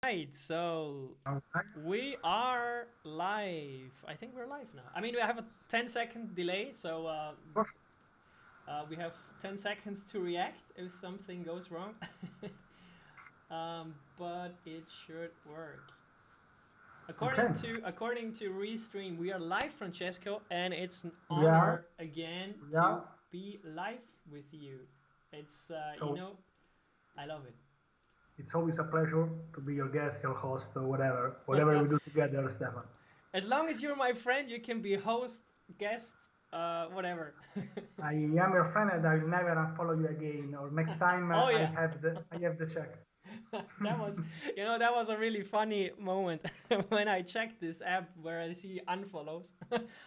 Right, so Okay. we are live. I think we're live now. I mean, we have a 10-second delay, so Perfect. we have 10 seconds to react if something goes wrong. But it should work. Okay. According to Restream, we are live, Francesco, and it's an We are. honor again We to are. be live with you. It's So I love it. it's always a pleasure to be your guest, your host, or whatever we do together, Stefan. As long as you're my friend, you can be host, guest, whatever. I am your friend, and I will never unfollow you again. Or next time, Oh yeah, I have the check. that was that was a really funny moment when I checked this app where I see unfollows,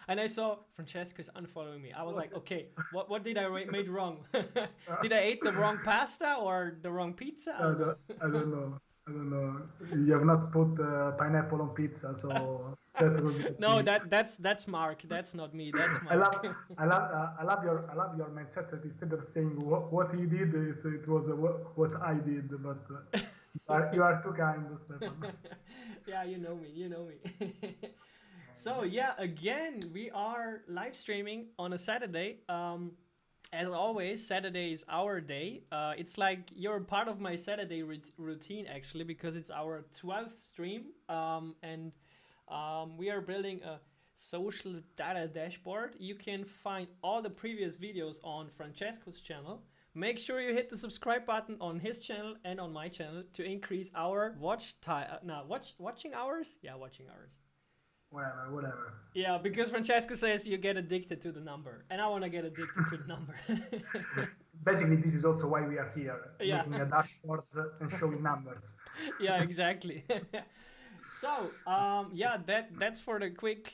and I saw Francesco's unfollowing me. I was like, okay, what did I made wrong? Did I eat the wrong pasta or the wrong pizza? I don't know. I don't know. I don't know. You have not put pineapple on pizza, so that would be No, me. that's Mark. That's not me. That's I Mark. love, I love your mindset that instead of saying what he did, it was what I did. But you are too kind, Stefan. Yeah, you know me. You know me. So yeah, again, we are live streaming on a Saturday. As always, Saturday is our day. It's like you're part of my Saturday routine actually, because it's our 12th stream, and we are building a social data dashboard. You can find all the previous videos on Francesco's channel. Make sure you hit the subscribe button on his channel and on my channel to increase our watching hours. Yeah, watching hours. Whatever. Yeah, because Francesco says you get addicted to the number, and I want to get addicted to the number. Basically, this is also why we are here, making Yeah, a dashboard and showing numbers. yeah, exactly. So, yeah, that's for the quick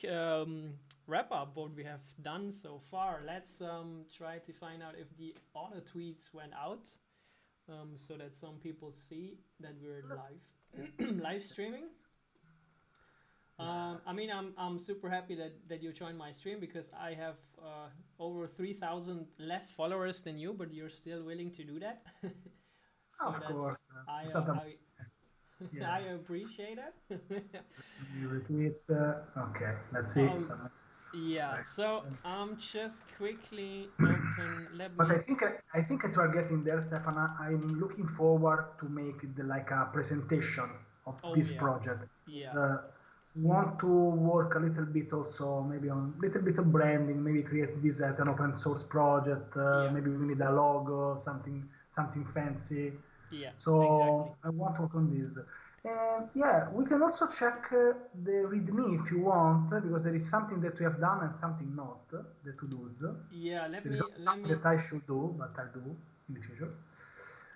wrap up what we have done so far. Let's try to find out if the auto tweets went out, so that some people see that we're live live streaming. I mean, I'm super happy that you joined my stream, because I have over 3,000 less followers than you, but you're still willing to do that. So Of that's course, it's not a, I yeah. appreciate it. You retweet. Okay, let's see. um, yeah. Right. So I'm just quickly open. Let But me. I think that you are getting there, Stefan. I'm looking forward to make like a presentation of Oh this yeah, project. yeah, Want to work a little bit also maybe on a little bit of branding, maybe create this as an open source project. yeah, Maybe we need a logo, something fancy. yeah. So Exactly. I want to work on this. And yeah, we can also check the README if you want, because there is something that we have done and something not, the to-dos. Yeah. There is also Let something me. that I should do, but I'll do in the future.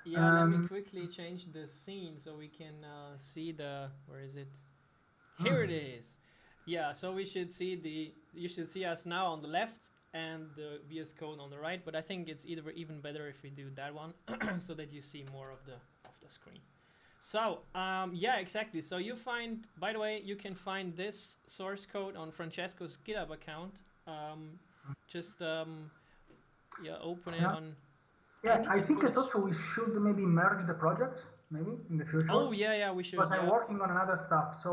Yeah. Let me Um, quickly change the scene so we can see the. Where is it? Here it hmm, is. Yeah, so we should see you should see us now on the left and the VS Code on the right, but I think it's even better if we do that one so that you see more of the screen. So, yeah, exactly. So you find, by the way, you can find this source code on Francesco's GitHub account. Just, yeah, open it yeah. on, I Yeah, need I to think put that this. also we should maybe merge the projects, maybe in the Oh, future, yeah, yeah, we because should, I'm yeah. working on another stuff. So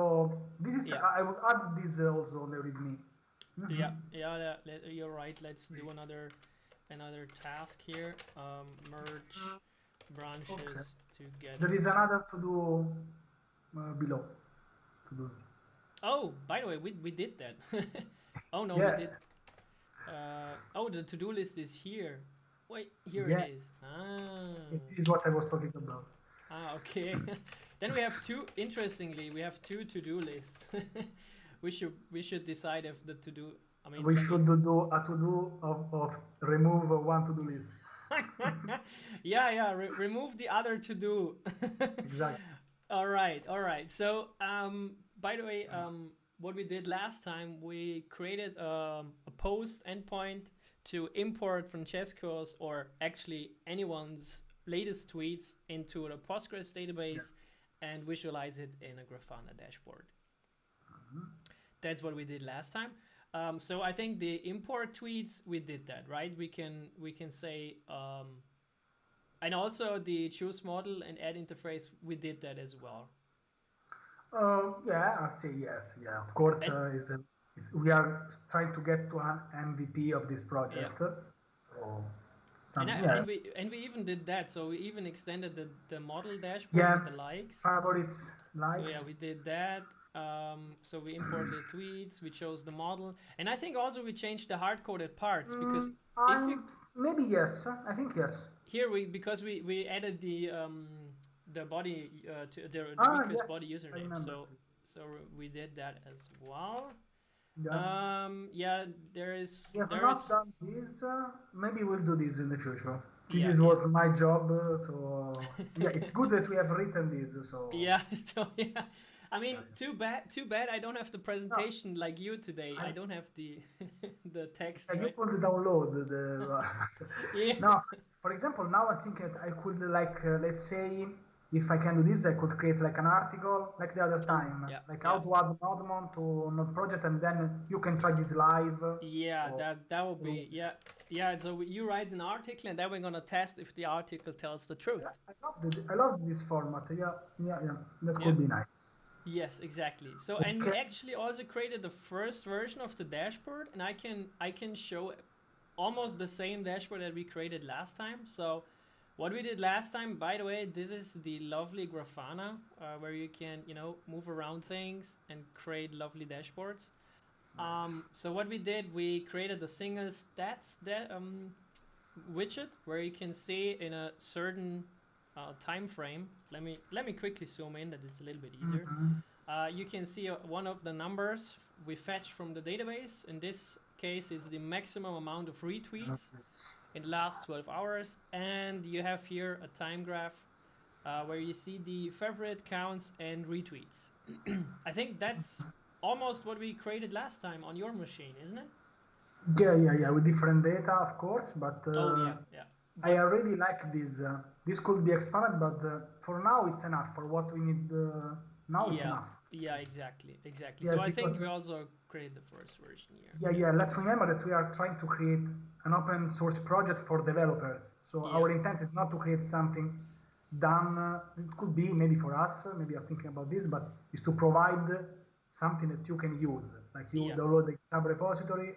this is, Yeah. I will add this also on the README. Yeah, Hmm. yeah, you're right. Let's do another task here. Merge Okay. branches There together. is another to do below. To do. Oh, by the way, we did that. Oh no, we did. Yeah, Oh, the to-do list is here. Wait, here it yeah. is. Ah, This is what I was talking about. okay. Then we have two. Interestingly, we have two to-do lists. We should decide if the to-do. I mean, We let me. should do a to-do of remove one to-do list. Yeah, yeah. Remove the other to-do. Exactly. All right, all right. So, by the way, what we did last time, we created a post endpoint to import Francesco's, or actually anyone's latest tweets into the Postgres Yeah. database and visualize it in a Grafana dashboard. That's what we did last time. So I think the import tweets, we did that, right? We can say, and also the choose model and add interface, we did that as well. Yeah, I'd say yes. Yeah, of course. And We are trying to get to an MVP of this yeah, project. So and some yeah, we even did that. So we even extended the model dashboard yeah, with the likes. favorites, So likes. yeah, we did that. So we imported the tweets, we chose the model, and I think also we changed the hard-coded parts because if you I'm maybe yes. I think yes. here we because we added the body to the Ah, request yes, body I username. remember this. So we did that as well. Yeah. Yeah, We have there not is done this. Maybe we'll do this in the future. yeah, Was my job, so yeah, it's good that we have written this. So yeah. So yeah, I mean, yeah, too bad. I don't have the yeah. No, presentation like you today. I, I don't have the the text, yeah, you right? could download the. Yeah, Now, for example, now I think that I could like let's say if I can do this, I could create like an article like the other oh time, yeah, like yeah. how to add Node-Mon to Node project, and then you can try this live. Yeah, Or, that would so, be yeah, yeah. So you write an article, and then we're gonna test if the article tells the truth. yeah, I love this format. Yeah, yeah, yeah. That Yeah. could be nice. Yes, exactly. So and we Okay. actually also created the first version of the dashboard, and I can show almost the same dashboard that we created last time. So what we did last time, by the way, this is the lovely Grafana, where you can move around things and create lovely dashboards. Nice. So what we did, we created a single stats widget where you can see in a certain time frame. Let me quickly zoom in that it's a little bit easier. Mhm. You can see one of the numbers we fetch from the database. In this case, it's the maximum amount of Love retweets this. in the last 12 hours, and you have here a time graph where you see the favorite counts and retweets. I think that's almost what we created last time on your machine, isn't it? Yeah, yeah, yeah, with different data, of course, but Oh yeah, yeah. I But already like this. This could be expanded, but for now it's enough. For what we need now, it's yeah, enough. yeah, exactly, exactly. Yes, So I because think we also created the first version here. yeah, yeah. Let's remember that we are trying to create an open source project for developers. So Yeah, our intent is not to create something done. It could be maybe for us. Maybe I'm thinking about this, but is to provide something that you can use. Like you yeah, download the GitHub repository,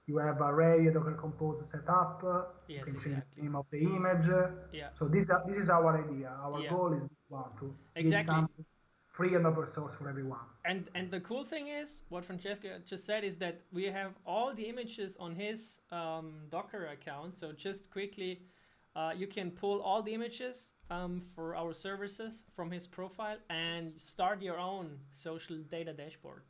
you have array Docker Compose set up. You yes, can change the exactly. name of the image. Yeah, So this is our idea. Our yeah, goal is this one to create exactly. something free and open source for everyone. And the cool thing is, what Francesco just said is that we have all the images on his Docker account. So just quickly, you can pull all the images for our services from his profile and start your own social data dashboard.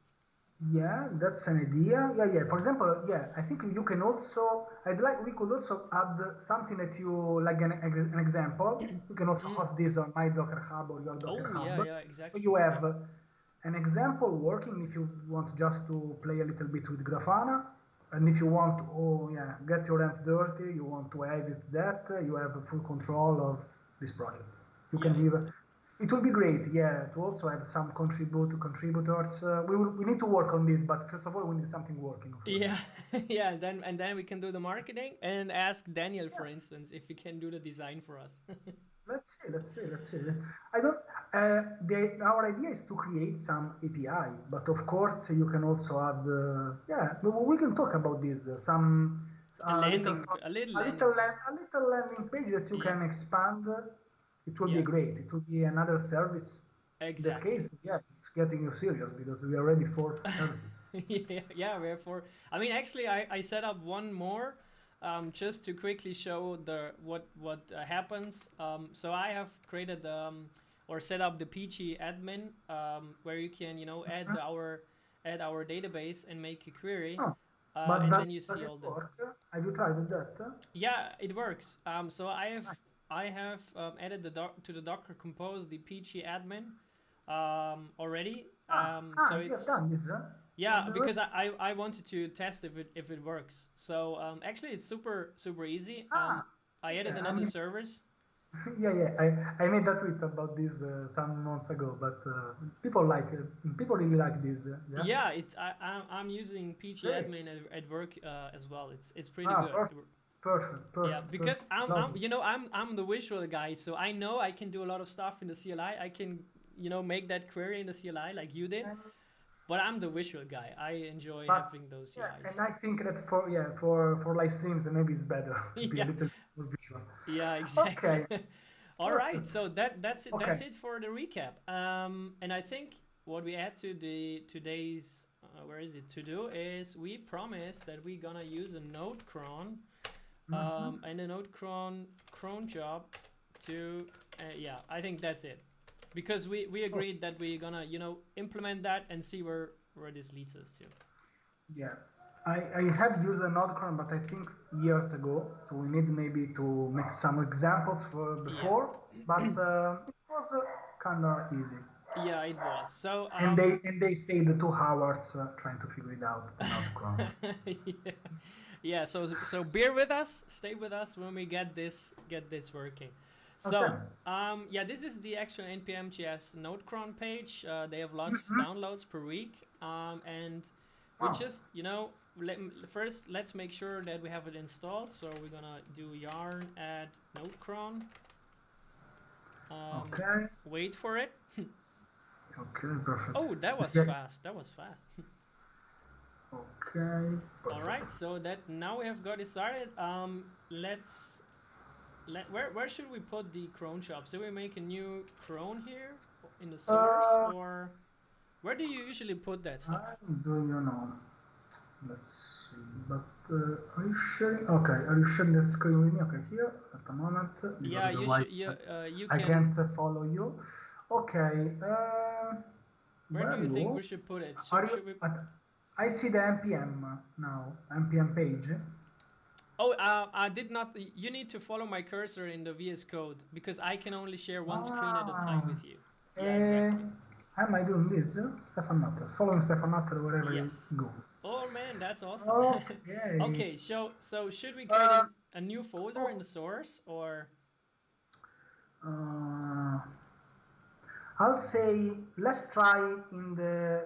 Yeah, that's an idea. Yeah, yeah. For example, yeah, I think you can also. I'd like we could also add something that you like an example. You can also Mm. host this on my Docker Hub or your Docker Oh yeah, Hub. yeah, So exactly. you have an example working if you want just to play a little bit with Grafana, and if you want to, oh yeah, get your hands dirty, you want to edit that, you have full control of this project. You Yeah, can leave. It will be great, yeah, to also have some contributors. We need to work on this, but first of all, we need something working, of course. yeah, yeah. And then we can do the marketing and ask Daniel, for Yeah, instance, if he can do the design for us. let's see. I don't. Our idea is to create some API, but of course you can also add. Yeah, we can talk about this. Some A little landing page. a little landing page that you Yeah, can expand. It will be yeah, great. It will be another service. In that exactly. case, yeah, it's getting you serious because we are ready for services. Yeah, yeah, therefore, I mean, actually, I set up one more, just to quickly show the what happens. So I have created or set up the PG admin, where you can add our database and make a query, Oh, but and then you does see it all the work? Have you tried with that? yeah, it works. So Nice. I have added to the Docker Compose the PG admin already. So You have it's done this, huh? yeah, The because rest- I wanted to test if it works. So actually, it's super easy. ah, I added yeah. another service. Yeah, yeah. I made a tweet about this some months ago, but people like it. People really like this. Yeah, Yeah, I'm using it's PG great. admin at work as well. It's pretty Ah, good. perfect, perfect, Yeah, perfect, perfect. because I'm Love I'm it. you know I'm the visual guy, so I know I can do a lot of stuff in the CLI. I can make that query in the CLI like you did. But I'm the visual guy. I enjoy having those CIs. Yeah, and I think that for live streams maybe it's better to be a little more visual. Yeah, exactly. Okay. All right, so that's it. Okay. That's it for the recap. And I think what we add to today's where is it to do is we promised that we're gonna use a Node-Cron and a Node-Cron cron job to I think that's it, because we agreed that we're gonna implement that and see where this leads us to. Yeah, I have used a Node-Cron, but I think years ago, so we need maybe to make some examples for before, but it was kind of easy. Yeah, it was. So and they stayed 2 hours trying to figure it out, the Node-Cron. Yeah, so bear with us, stay with us when we get this working. So Okay. this is the actual npm.js Node-Cron page. They have lots of downloads per week, and we just first let's make sure that we have it installed. So we're gonna do yarn add Node-Cron. Okay. Wait for it. Okay, perfect. Oh, that was fast. That was fast. Okay. Perfect. All right, so that now we have got it started. Where should we put the cron job? So we make a new cron here in the source, or where do you usually put that stuff? I don't know. Let's see. But are you sharing? Okay, are you sharing the screen with me? Okay, here at the moment. Yeah, you can. I can't follow you. Okay. Where do you think we should put it? I see the npm now. npm page. Oh, I did not. You need to follow my cursor in the VS Code, because I can only share one screen at a time with you. Yeah, exactly. Am I doing this? Stefan Natter. Following Stefan Natter wherever he goes. Oh man, that's awesome. Okay. Okay, so should we create a new folder in the source, or? I'll say let's try in the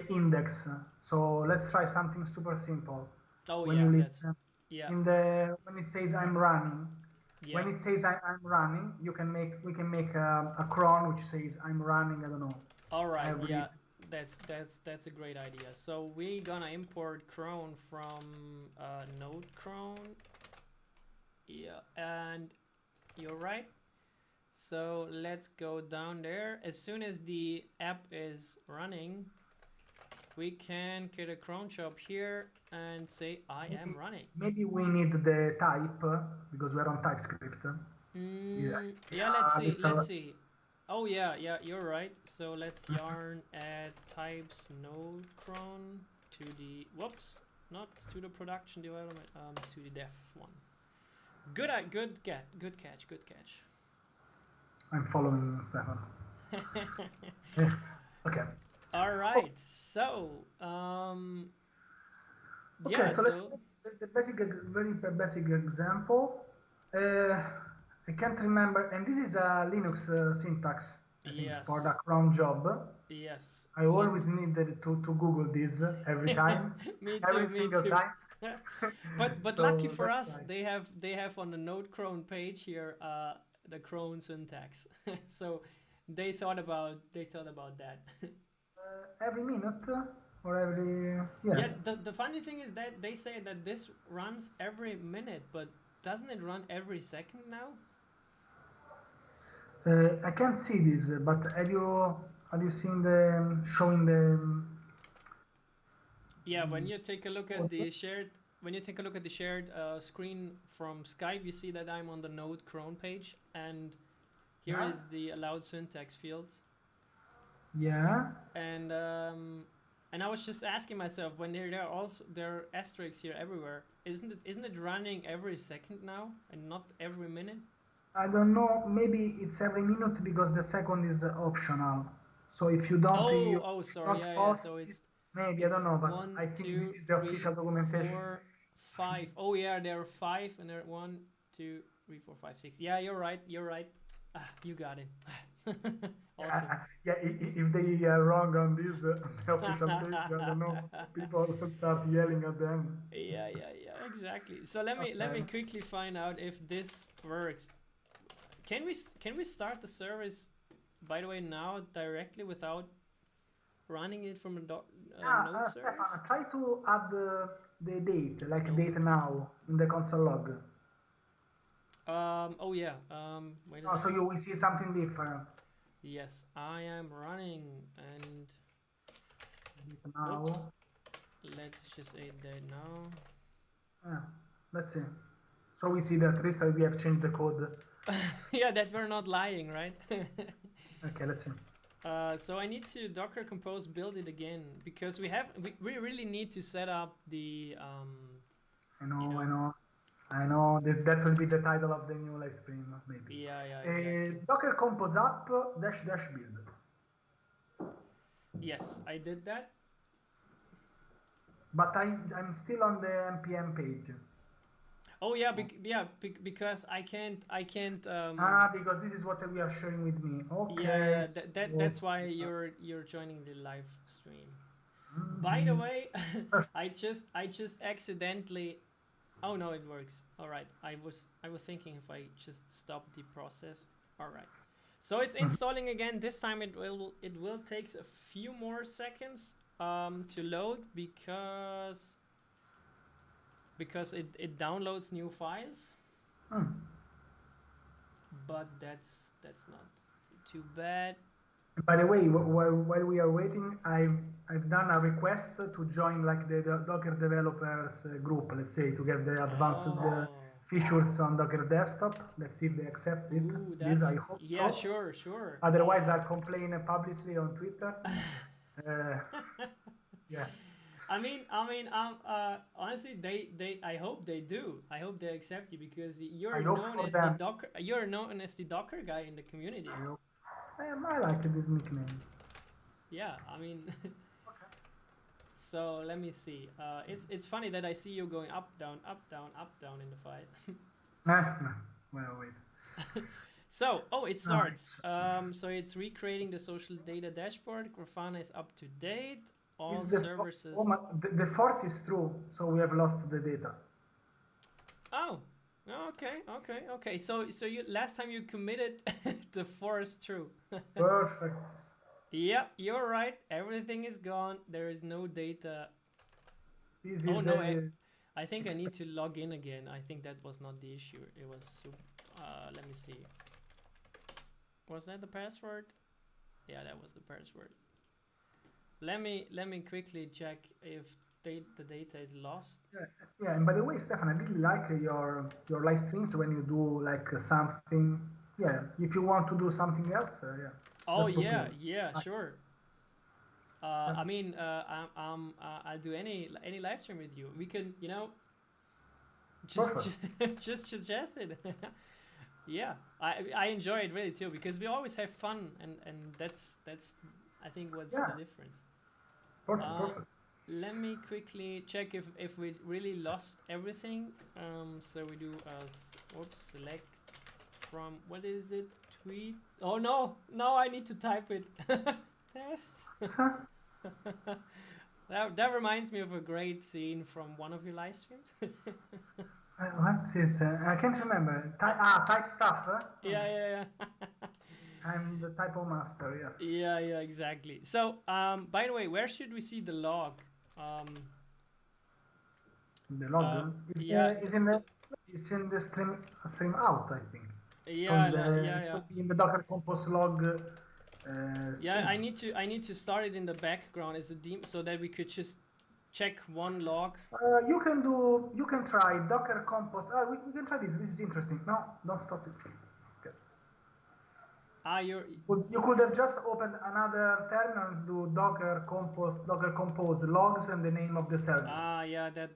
index. So let's try something super simple. Oh when yeah, you listen, when it says I'm running. Yeah. When it says I'm running, we can make a cron which says I'm running. I don't know. All right. Yeah, that's a great idea. So we're gonna import cron from Node-Cron. Yeah, and you're right. So let's go down there. As soon as the app is running, we can get a cron job here and say I am running. Maybe we need the type because we're on TypeScript. Yes. Yeah, let's see. Oh yeah, you're right. So let's yarn add types Node-Cron to the not to the production development, to the dev one. Good catch. I'm following Stefan. Okay. All right. So okay, so let's take the very basic example. I can't remember, and this is a Linux syntax for the cron job. Yes. I always needed to Google this every time. Every single time. But so lucky for us, they have on the Node-Cron page here the cron syntax. So they thought about that. Every minute or every the funny thing is that they say that this runs every minute, but doesn't it run every second now? I can't see this, but have you seen the showing the? Yeah, when you take a look at the shared screen from Skype, you see that I'm on the Node-Cron page, and here is the allowed syntax fields. Yeah. And I was just asking myself, when there are asterisks here everywhere, isn't it running every second now and not every minute? I don't know. Maybe it's every minute because the second is optional. So if you don't, sorry, so it's maybe I don't know, but I think this is the official documentation. 4, 5. Oh yeah, there are 5, and there are 1, 2, 3, 4, 5, 6. Yeah, you're right. You got it. Awesome. If they are wrong on this the official page, I don't know. People start yelling at them. Yeah, exactly. So let me quickly find out if this works. Can we start the service by the way, now directly without running it from a node service? Stefan, try to add the date, like Node. date now, in the console log. Oh yeah. Wait a second. So you will see something different. Yes, I am running and Now. whoops. Let's just add that now. Let's see. So we see that at least we have changed the code. Yeah, that we're not lying, right? Okay, let's see. So I need to Docker compose build it again because we really need to set up the I know that will be the title of the new live stream, maybe. Yeah, exactly. Docker compose up -- build. Yes, I did that. But I'm still on the npm page. Oh yeah, because I can't. Because this is what we are sharing with me. Okay. Yeah, that's why you're joining the live stream. By the way, I just accidentally. Oh no, it works. All right. I was thinking if I just stop the process. All right. So it's installing again. This time it will take a few more seconds to load because it downloads new files. But that's not too bad. By the way, while we are waiting, I've done a request to join like the Docker developers group, let's say, to get the advanced features on Docker desktop. Let's see if they accept it. This I hope so. Yeah, sure. Otherwise, I'll complain publicly on Twitter. Yeah. I mean, honestly, I hope they do. I hope they accept you because you're known as the Docker. You're known as the Docker guy in the community. I like this nickname. Yeah, I mean. So let me see. It's funny that I see you going up down in the file. Well, wait. So it starts. So it's recreating the social data dashboard. Grafana is up to date. All services. The force is true, so we have lost the data. Oh, okay. So you last time you committed the force true. Perfect. Yeah, you're right. Everything is gone. There is no data. I think I need to log in again. I think that was not the issue. It was. Let me see. Was that the password? Yeah, that was the password. Let me quickly check if the data is lost. Yeah, and by the way, Stefan, I really like your live streams when you do like something. Yeah, if you want to do something else, yeah. Oh yeah, sure. I mean, I'll do any live stream with you. We can, just suggest it. Yeah, I enjoy it really too because we always have fun and that's I think what's the difference. Perfect. Let me quickly check if we really lost everything. So we do select from, what is it? Tweet. Oh no, I need to type it. Test. That reminds me of a great scene from one of your live streams. What is? I can't remember. Type stuff. Huh? Yeah. I'm the typo master. Yeah, exactly. So, by the way, where should we see the log? The log is in the stream out, I think. Yeah. Should be in the Docker compose log. I need to start it in the background as a daemon so that we could just check one log. You can try Docker compose. We can try this. This is interesting. No, don't stop it. Okay. You could have just opened another terminal and do Docker compose logs and the name of the service.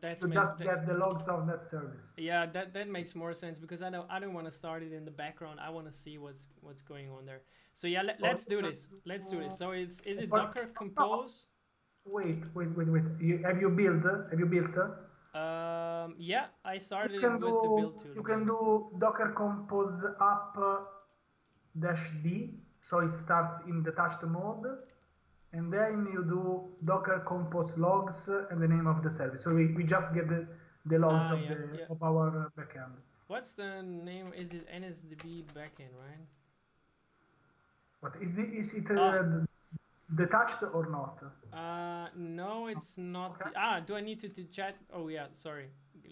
That's to just get the logs of that service. Yeah, that makes more sense because I don't want to start it in the background. I want to see what's going on there. So yeah, let's do this. So is it Docker compose? Wait. Have you built? Yeah, I started with the build tool. You can do Docker compose up -d, so it starts in detached mode, and then you do Docker compose logs and the name of the service. So we just get the logs of our backend. What's the name? Is it NSDB backend, right? What is it detached or not? No, it's not. Okay. Do I need to chat? Oh yeah, sorry.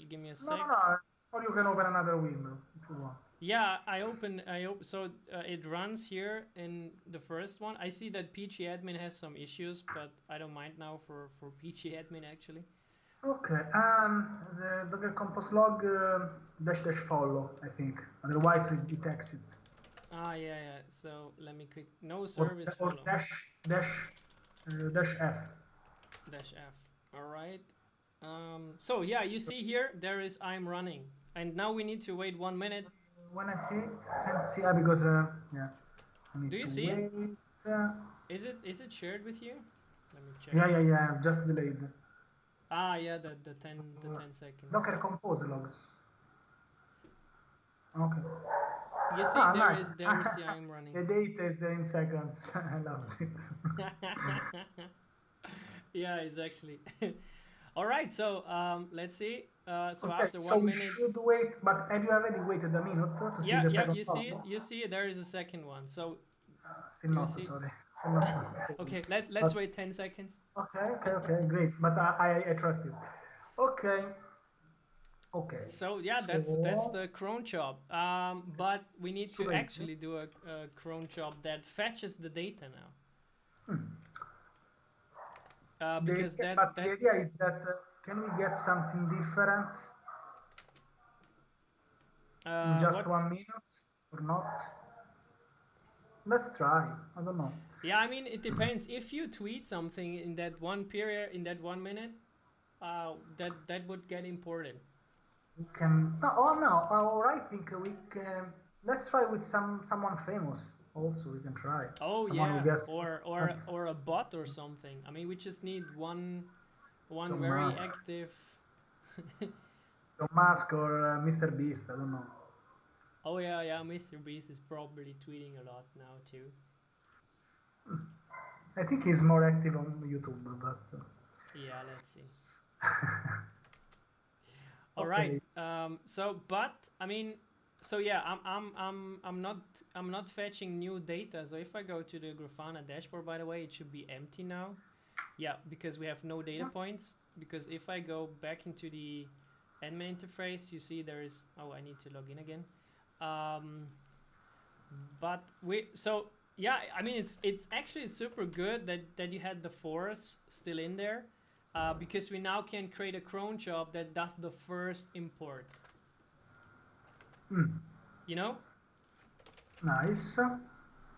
Give me a sec. No. Or you can open another window if you want. Yeah, I open. So it runs here in the first one. I see that PG admin has some issues, but I don't mind now for PG admin actually. Okay. The Docker compose log -- follow, I think. Otherwise it exits. Yeah. So let me click no service Or follow. -F. -F. All right. So yeah, you see here there is I'm running, and now we need to wait 1 minute. When I see it, because yeah. Do you see wait. it? Is it shared with you? Let me check. Yeah. Just delayed. Yeah, the 10 seconds. Docker compose logs. Okay. You see, nice. there is the I'm running. The data is there in seconds. I love it. Yeah, it's actually. All right, so let's see. So okay, after 1 minute. We should wait, but have you already waited a minute to see the second Yeah, you see, there is a second one. So. Still not, sorry. Still not. Okay, let's wait 10 seconds. Okay, great. But I trust you. Okay. So yeah, that's the cron job. But we need to actually do a cron job that fetches the data now. Because the idea is that can we get something different in just 1 minute or not? Let's try. I don't know. Yeah, I mean it depends. If you tweet something in that one period, in that 1 minute, that would get imported. We can. Or I think we can. Let's try with someone famous. Also, we can try. Oh yeah, or a bot or something. I mean, we just need one very active. Elon Musk or Mr. Beast. I don't know. Oh yeah, Mr. Beast is probably tweeting a lot now too. I think he's more active on YouTube, but. Yeah, let's see. All right. I'm not fetching new data. So if I go to the Grafana dashboard, by the way, it should be empty now. Yeah, because we have no data points. Because if I go back into the admin interface, you see there is. Oh, I need to log in again. Yeah, I mean it's actually super good that you had the force still in there. Because we now can create a cron job that does the first import. You know? Nice.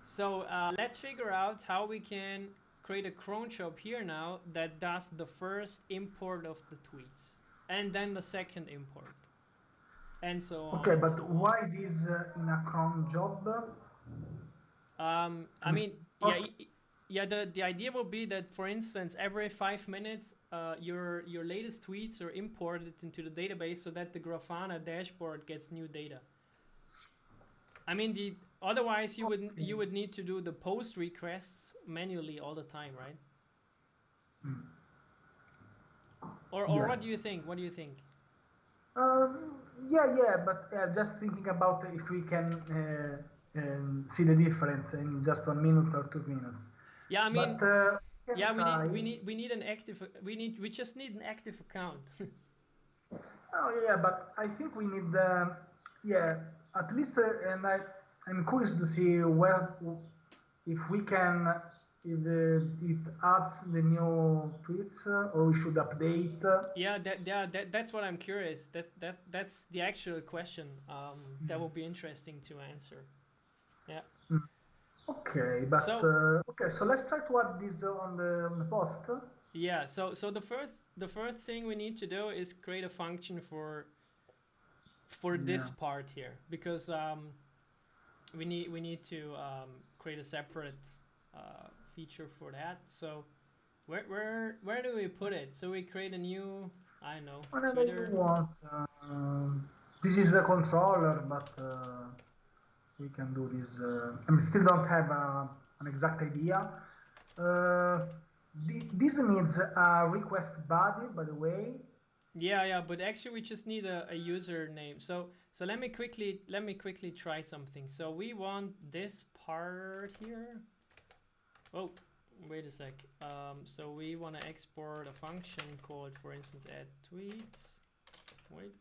So let's figure out how we can create a cron job here now that does the first import of the tweets. And then the second import. And so on. Okay, but why this in a cron job? I mean, yeah, the idea will be that, for instance, every 5 minutes, your latest tweets are imported into the database so that the Grafana dashboard gets new data. I mean, otherwise you would need to do the post requests manually all the time, right? Or what do you think? What do you think? Yeah, but just thinking about if we can see the difference in just 1 minute or 2 minutes. Yeah, I mean, but, we just need an active account. Oh yeah, but I think we need at least, and I'm curious to see if we can, if it adds the new tweets or we should update. That's what I'm curious. That's the actual question. That will be interesting to answer. Yeah. Okay, but so let's try to add this on the post. Yeah. So the first thing we need to do is create a function for this part here, because we need to create a separate feature for that. So where do we put it? So we create a new, I don't know, whatever Twitter. You want. This is the controller, but we can do this. I still don't have an exact idea. This needs a request body, by the way. Yeah, but actually we just need a username. So let me quickly try something. So we want this part here. Oh, wait a sec. So we want to export a function called, for instance, add tweets. Wait.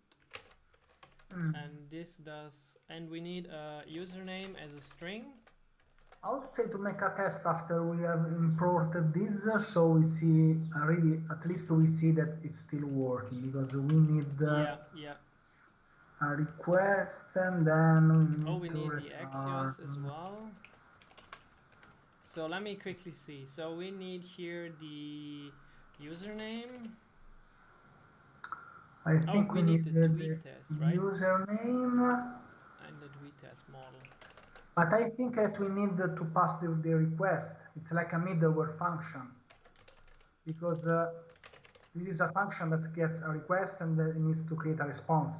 And this does, and we need a username as a string. I would say to make a test after we have imported this, so we see really, at least we see that it's still working, because we need Yeah. a request, and then we need the Axios as well. So let me quickly see. So we need here the username. I think we need the tweet test, right? Username and the tweet test model. But I think that we need to pass the request. It's like a middleware function, because this is a function that gets a request and it needs to create a response.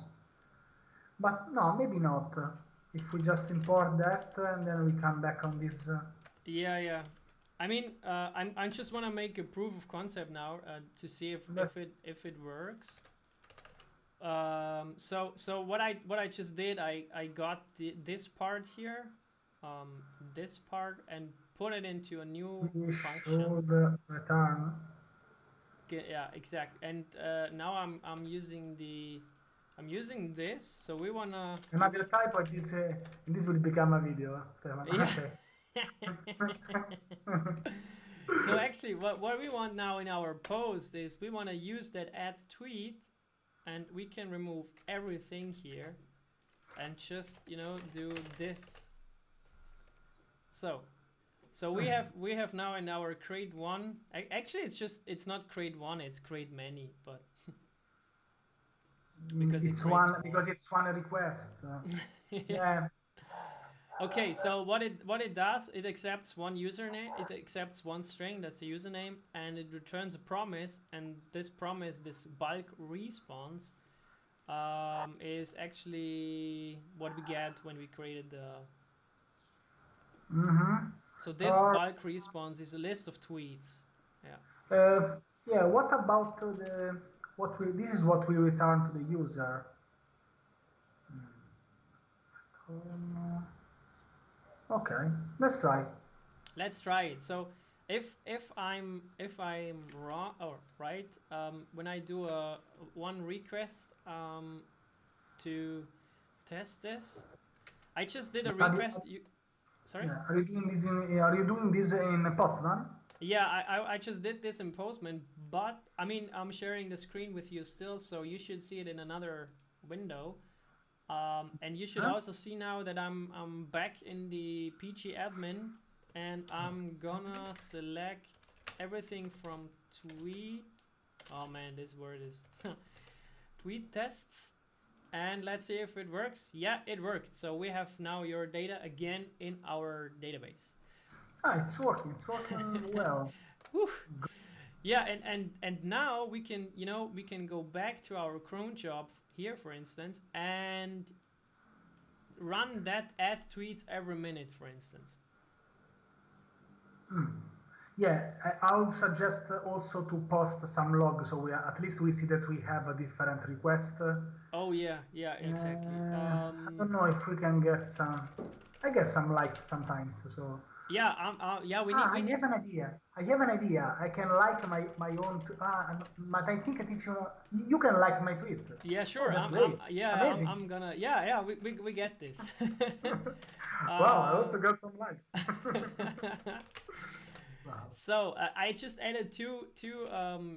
But no, maybe not. If we just import that and then we come back on this. Yeah. I mean, I just want to make a proof of concept now to see if it works. So what I just did, I got this part here, this part, and put it into a new function. Should return. Okay, yeah, exactly. And now I'm using this. So we wanna another type of this. This will become a video, Stefan. Yeah. So actually, what we want now in our post is we want to use that add tweet, and we can remove everything here, and just do this. So we have now in our create one. Actually, it's not create one, it's create many, but because it's one request. Yeah. Okay, so what it does, it accepts one username, it accepts one string, that's a username, and it returns a promise, and this promise, this bulk response, is actually what we get when we created the. So this bulk response is a list of tweets. Yeah. Yeah. What about this is what we return to the user. Okay, let's try. Let's try it. So if I'm wrong or right, when I do one request to test this, I just did a request. Sorry? Yeah. Are you doing this in Postman? Yeah, I just did this in Postman, but I mean I'm sharing the screen with you still, so you should see it in another window. And you should also see now that I'm back in the PG admin, and I'm gonna select everything from tweet. Oh man, this word is tweet tests, and let's see if it works. Yeah, it worked. So we have now your data again in our database. It's working. It's working well. Yeah, and now we can go back to our cron job here, for instance, and run that add tweets every minute, for instance. Yeah, I would suggest also to post some logs, so at least we see that we have a different request. Oh yeah, exactly. I don't know if we can get some. I get some likes sometimes, so. Yeah, we need. I have an idea. I can like my own. But I think that if you can like my tweet. Yeah, sure. Amazing. I'm gonna. Yeah. We get this. Wow, I also got some likes. Wow. So I just added two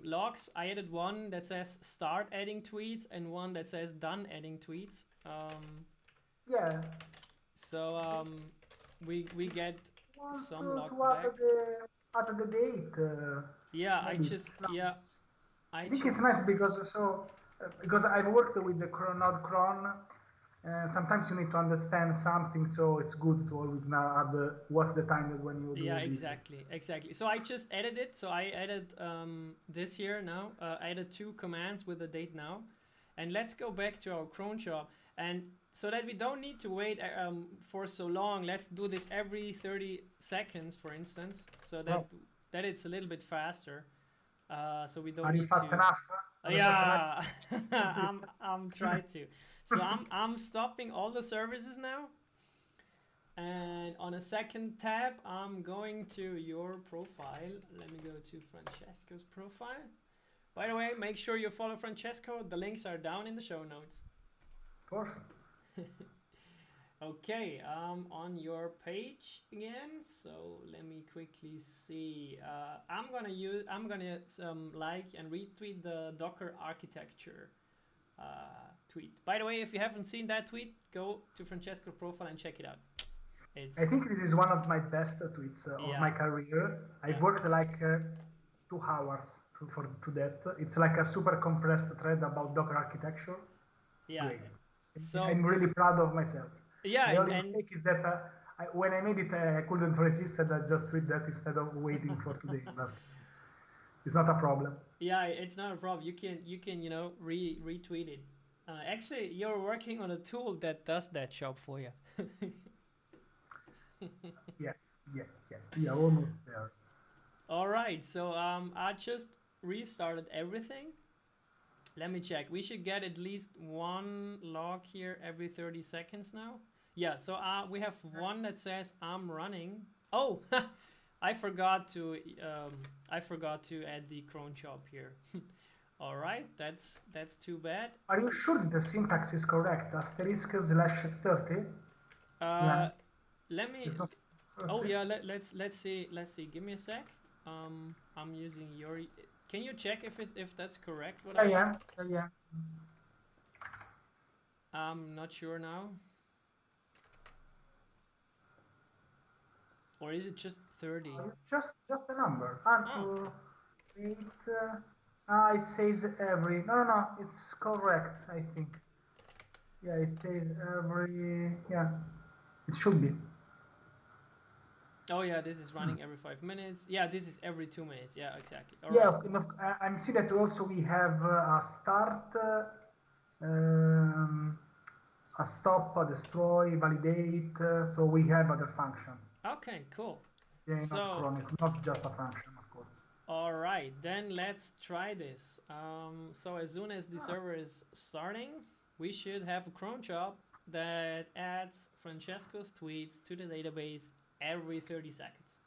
logs. I added one that says start adding tweets and one that says done adding tweets. Yeah. So we get some log back. Out of the date. Yeah, I just I think it's nice because I've worked with the Node-Cron. Sometimes you need to understand something, so it's good to always know what's the time when you do Yeah, this. exactly. So I just added it. So I added this here now. I added two commands with the date now. And let's go back to our cron job. And so that we don't need to wait for so long, let's do this every 30 seconds, for instance, so that it's a little bit faster. So we don't Are need you fast to... enough? Yeah, I'm trying to. So I'm stopping all the services now. And on a second tab, I'm going to your profile. Let me go to Francesco's profile. By the way, make sure you follow Francesco. The links are down in the show notes. Perfect. Okay, on your page again. So let me quickly see. I'm gonna like and retweet the Docker architecture tweet. By the way, if you haven't seen that tweet, go to Francesco's profile and check it out. I think this is one of my best tweets of my career. I've worked like 2 hours to that. It's like a super compressed thread about Docker architecture. Yeah. Great. So I'm really proud of myself. Yeah. The only mistake is that when I made it, I couldn't resist and I just tweet that instead of waiting for today. But it's not a problem. Yeah, it's not a problem. You can retweet it. Actually, you're working on a tool that does that job for you. Yeah, almost there. All right, so I just restarted everything. Let me check. We should get at least one log here every 30 seconds now. Yeah, so we have one that says I'm running. Oh, I forgot to add the cron job here. All right, that's too bad. Are you sure the syntax is correct? */30? Yeah. Let me. Oh yeah, let's see. Give me a sec. I'm using your. Can you check if that's correct? Yeah. I'm not sure now. Or is it just 30? Just a number. 8. It says every. No, it's correct. I think. Yeah, it says every. Yeah, it should be. Oh yeah, this is running every 5 minutes. Yeah, this is every 2 minutes. Yeah, exactly. All right. I see that also we have a start, a stop, a destroy, validate. So we have other functions. Okay, cool. Yeah, Node-Cron is not just a function, of course. All right, then let's try this. So as soon as the server is starting, we should have a cron job that adds Francesco's tweets to the database every 30 seconds.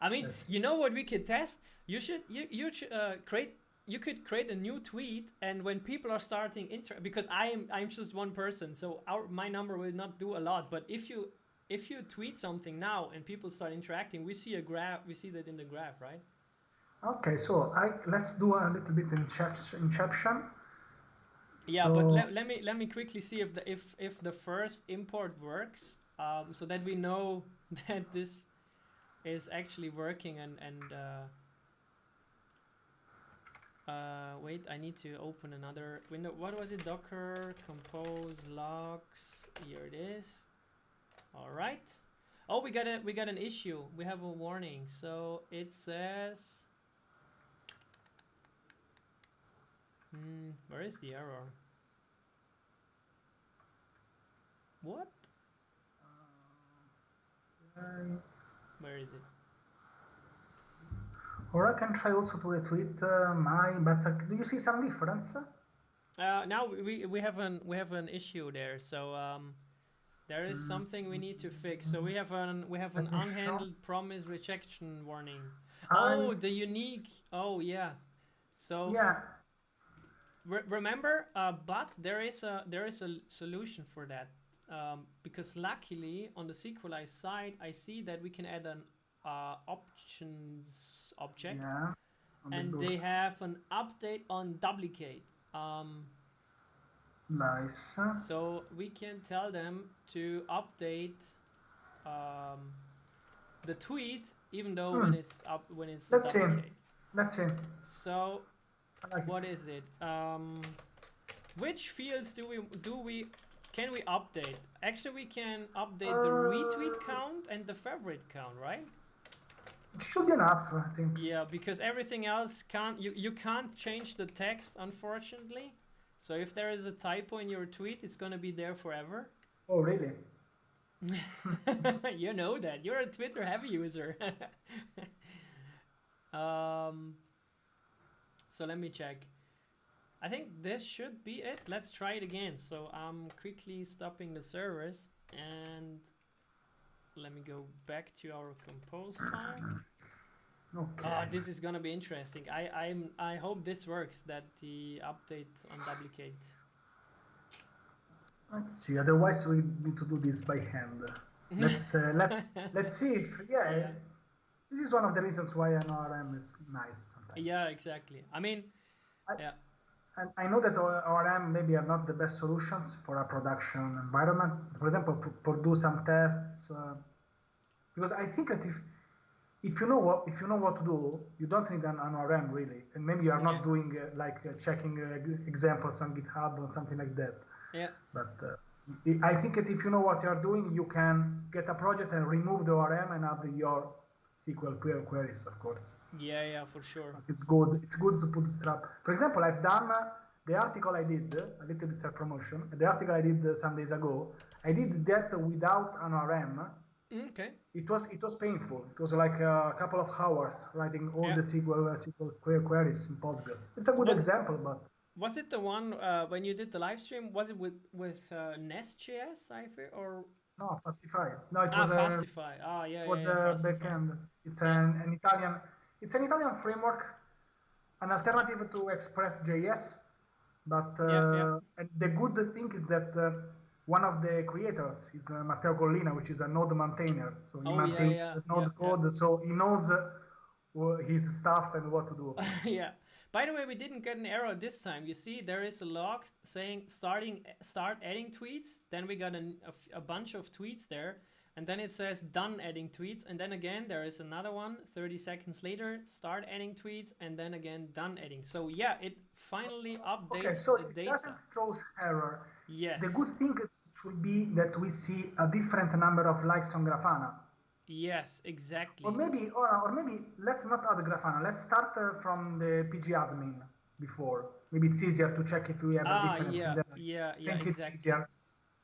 I mean, you know what we could test? You could create a new tweet, and when people are starting because I'm just one person, so my number will not do a lot. But if you tweet something now and people start interacting, we see a graph. We see that in the graph, right? Okay, so let's do a little bit inception. Yeah, so, but let me quickly see if the first import works, so that we know that this is actually working. And wait, I need to open another window. What was it? Docker compose logs. Here it is. All right. Oh, we got an issue. We have a warning. So it says. Where is the error? What? Where is it? Or I can try also to retweet but do you see some difference? Now we have an issue there. So there is something we need to fix. So we have an unhandled promise rejection warning. Oh, the unique. Oh yeah. So yeah. Remember, but there is a solution for that, because luckily on the Sequelize side, I see that we can add an options object, and they have an update on duplicate. Nice. So we can tell them to update the tweet, even though when it's duplicate. Let's see. So. What is it? Which fields can we update? Actually, we can update the retweet count and the favorite count, right? It should be enough, I think. Yeah, because everything else you can't change the text, unfortunately. So if there is a typo in your tweet, it's gonna be there forever. Oh, really? You know that. You're a Twitter heavy user. So let me check. I think this should be it. Let's try it again. So I'm quickly stopping the servers and let me go back to our compose file. Okay. This is gonna be interesting. I hope this works, that the update on duplicate. Let's see. Otherwise, we need to do this by hand. Let's see if Yeah. This is one of the reasons why an ORM is nice sometimes. Yeah, exactly. I mean, yeah. And I know that ORM maybe are not the best solutions for a production environment. For example, for do some tests, because I think that if you know what to do, you don't need an ORM really, and maybe you are not doing checking examples on GitHub or something like that. Yeah. But I think that if you know what you are doing, you can get a project and remove the ORM and add your SQL queries, of course. Yeah, for sure. But it's good. It's good to bootstrap. For example, I've done the article I did, a little bit self-promotion. The article I did some days ago, I did that without an ORM. Okay. It was painful. It was like a couple of hours writing all the SQL queries in Postgres. It's a good example, but. Was it the one when you did the live stream? Was it with Nest.js, I feel, or? No, Fastify. No, it was Fastify. It was a backend. It's an Italian. It's an Italian framework, an alternative to Express.js. But and the good thing is that one of the creators is Matteo Collina, which is a Node maintainer. So he maintains Node code, so he knows his stuff and what to do. Yeah. By the way, we didn't get an error this time. You see, there is a log saying start adding tweets. Then we got a bunch of tweets there. And then it says done adding tweets. And then again, there is another one 30 seconds later, start adding tweets. And then again, done adding. So yeah, it finally updates so the data. It doesn't throw error. Yes. The good thing will be that we see a different number of likes on Grafana. Yes, exactly. Or maybe let's not add Grafana. Let's start from the PG admin before. Maybe it's easier to check if we have a difference in the likes. Yeah, exactly. It's easier.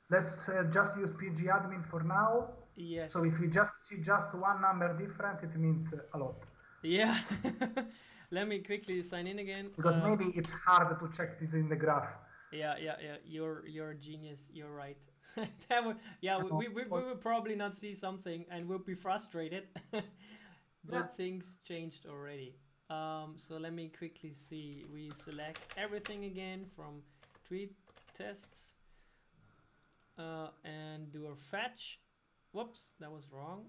Let's just use PG admin for now. Yes. So if we just see just one number different, it means a lot. Yeah. Let me quickly sign in again. Because maybe it's hard to check this in the graph. Yeah. You're a genius. You're right. We will probably not see something and we'll be frustrated. But things changed already. So let me quickly see. We select everything again from tweet tests and do a fetch. Whoops, that was wrong.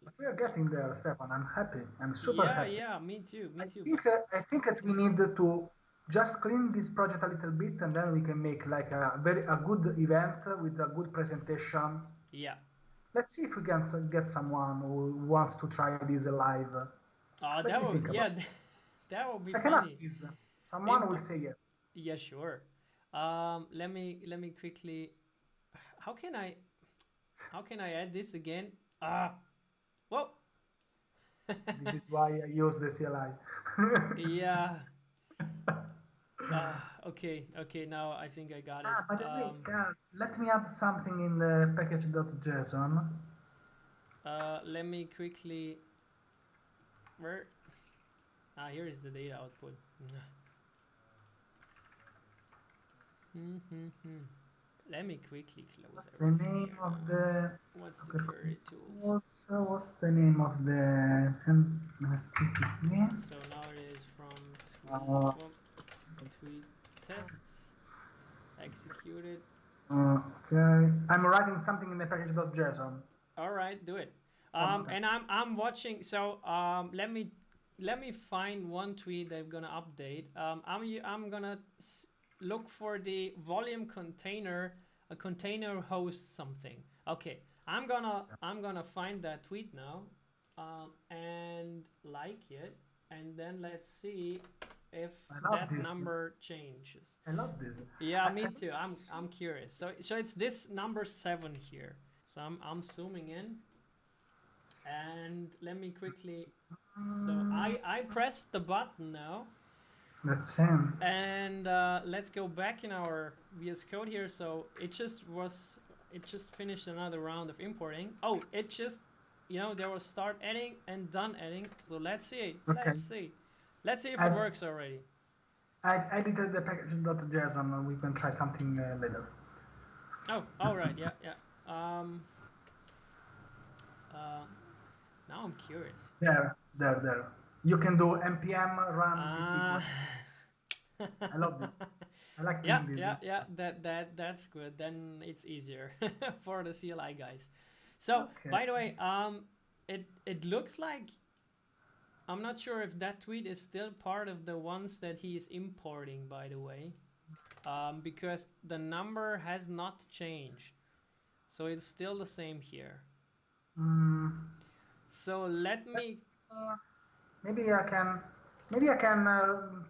But we are getting there, Stefan. I'm happy. I'm super happy. Yeah, me too. I think that we need to just clean this project a little bit, and then we can make like a good event with a good presentation. Yeah. Let's see if we can get someone who wants to try this live. That would be funny. I can ask this. Someone will say yes. Yeah, sure. Let me quickly. How can I add this again? Whoa. This is why I use the CLI. Yeah. Okay. Now I think I got it. By the way, let me add something in the package.json. Let me quickly. Where? Here is the data output. Let me quickly close. What's the name of the? What's the query tools? What's the name of the? So now it is from tweet tests executed. Okay, I'm writing something in the package.json. All right, do it. And I'm watching. So let me find one tweet that I'm gonna update. I'm gonna look for the volume container. A container hosts something. Okay, I'm gonna find that tweet now, and like it, and then let's see if that number changes. I love this. Yeah, me too. I'm curious. So it's this number 7 here. So I'm zooming in, and let me quickly. So I pressed the button now. Let's see. And let's go back in our VS Code here. So it just finished another round of importing. Oh, it just, there was start adding and done adding. So let's see. Okay. Let's see if it works already. I edited the package.json. We can try something later. Oh, all right, yeah, yeah. Now I'm curious. There. You can do npm run Uh, vSQL. I love this. I like yeah, doing this. yeah. That's good. Then it's easier for the CLI guys. So, Okay. by the way, it looks like I'm not sure if that tweet is still part of the ones that he is importing. By the way, because the number has not changed, so it's still the same here. So let me. Maybe I can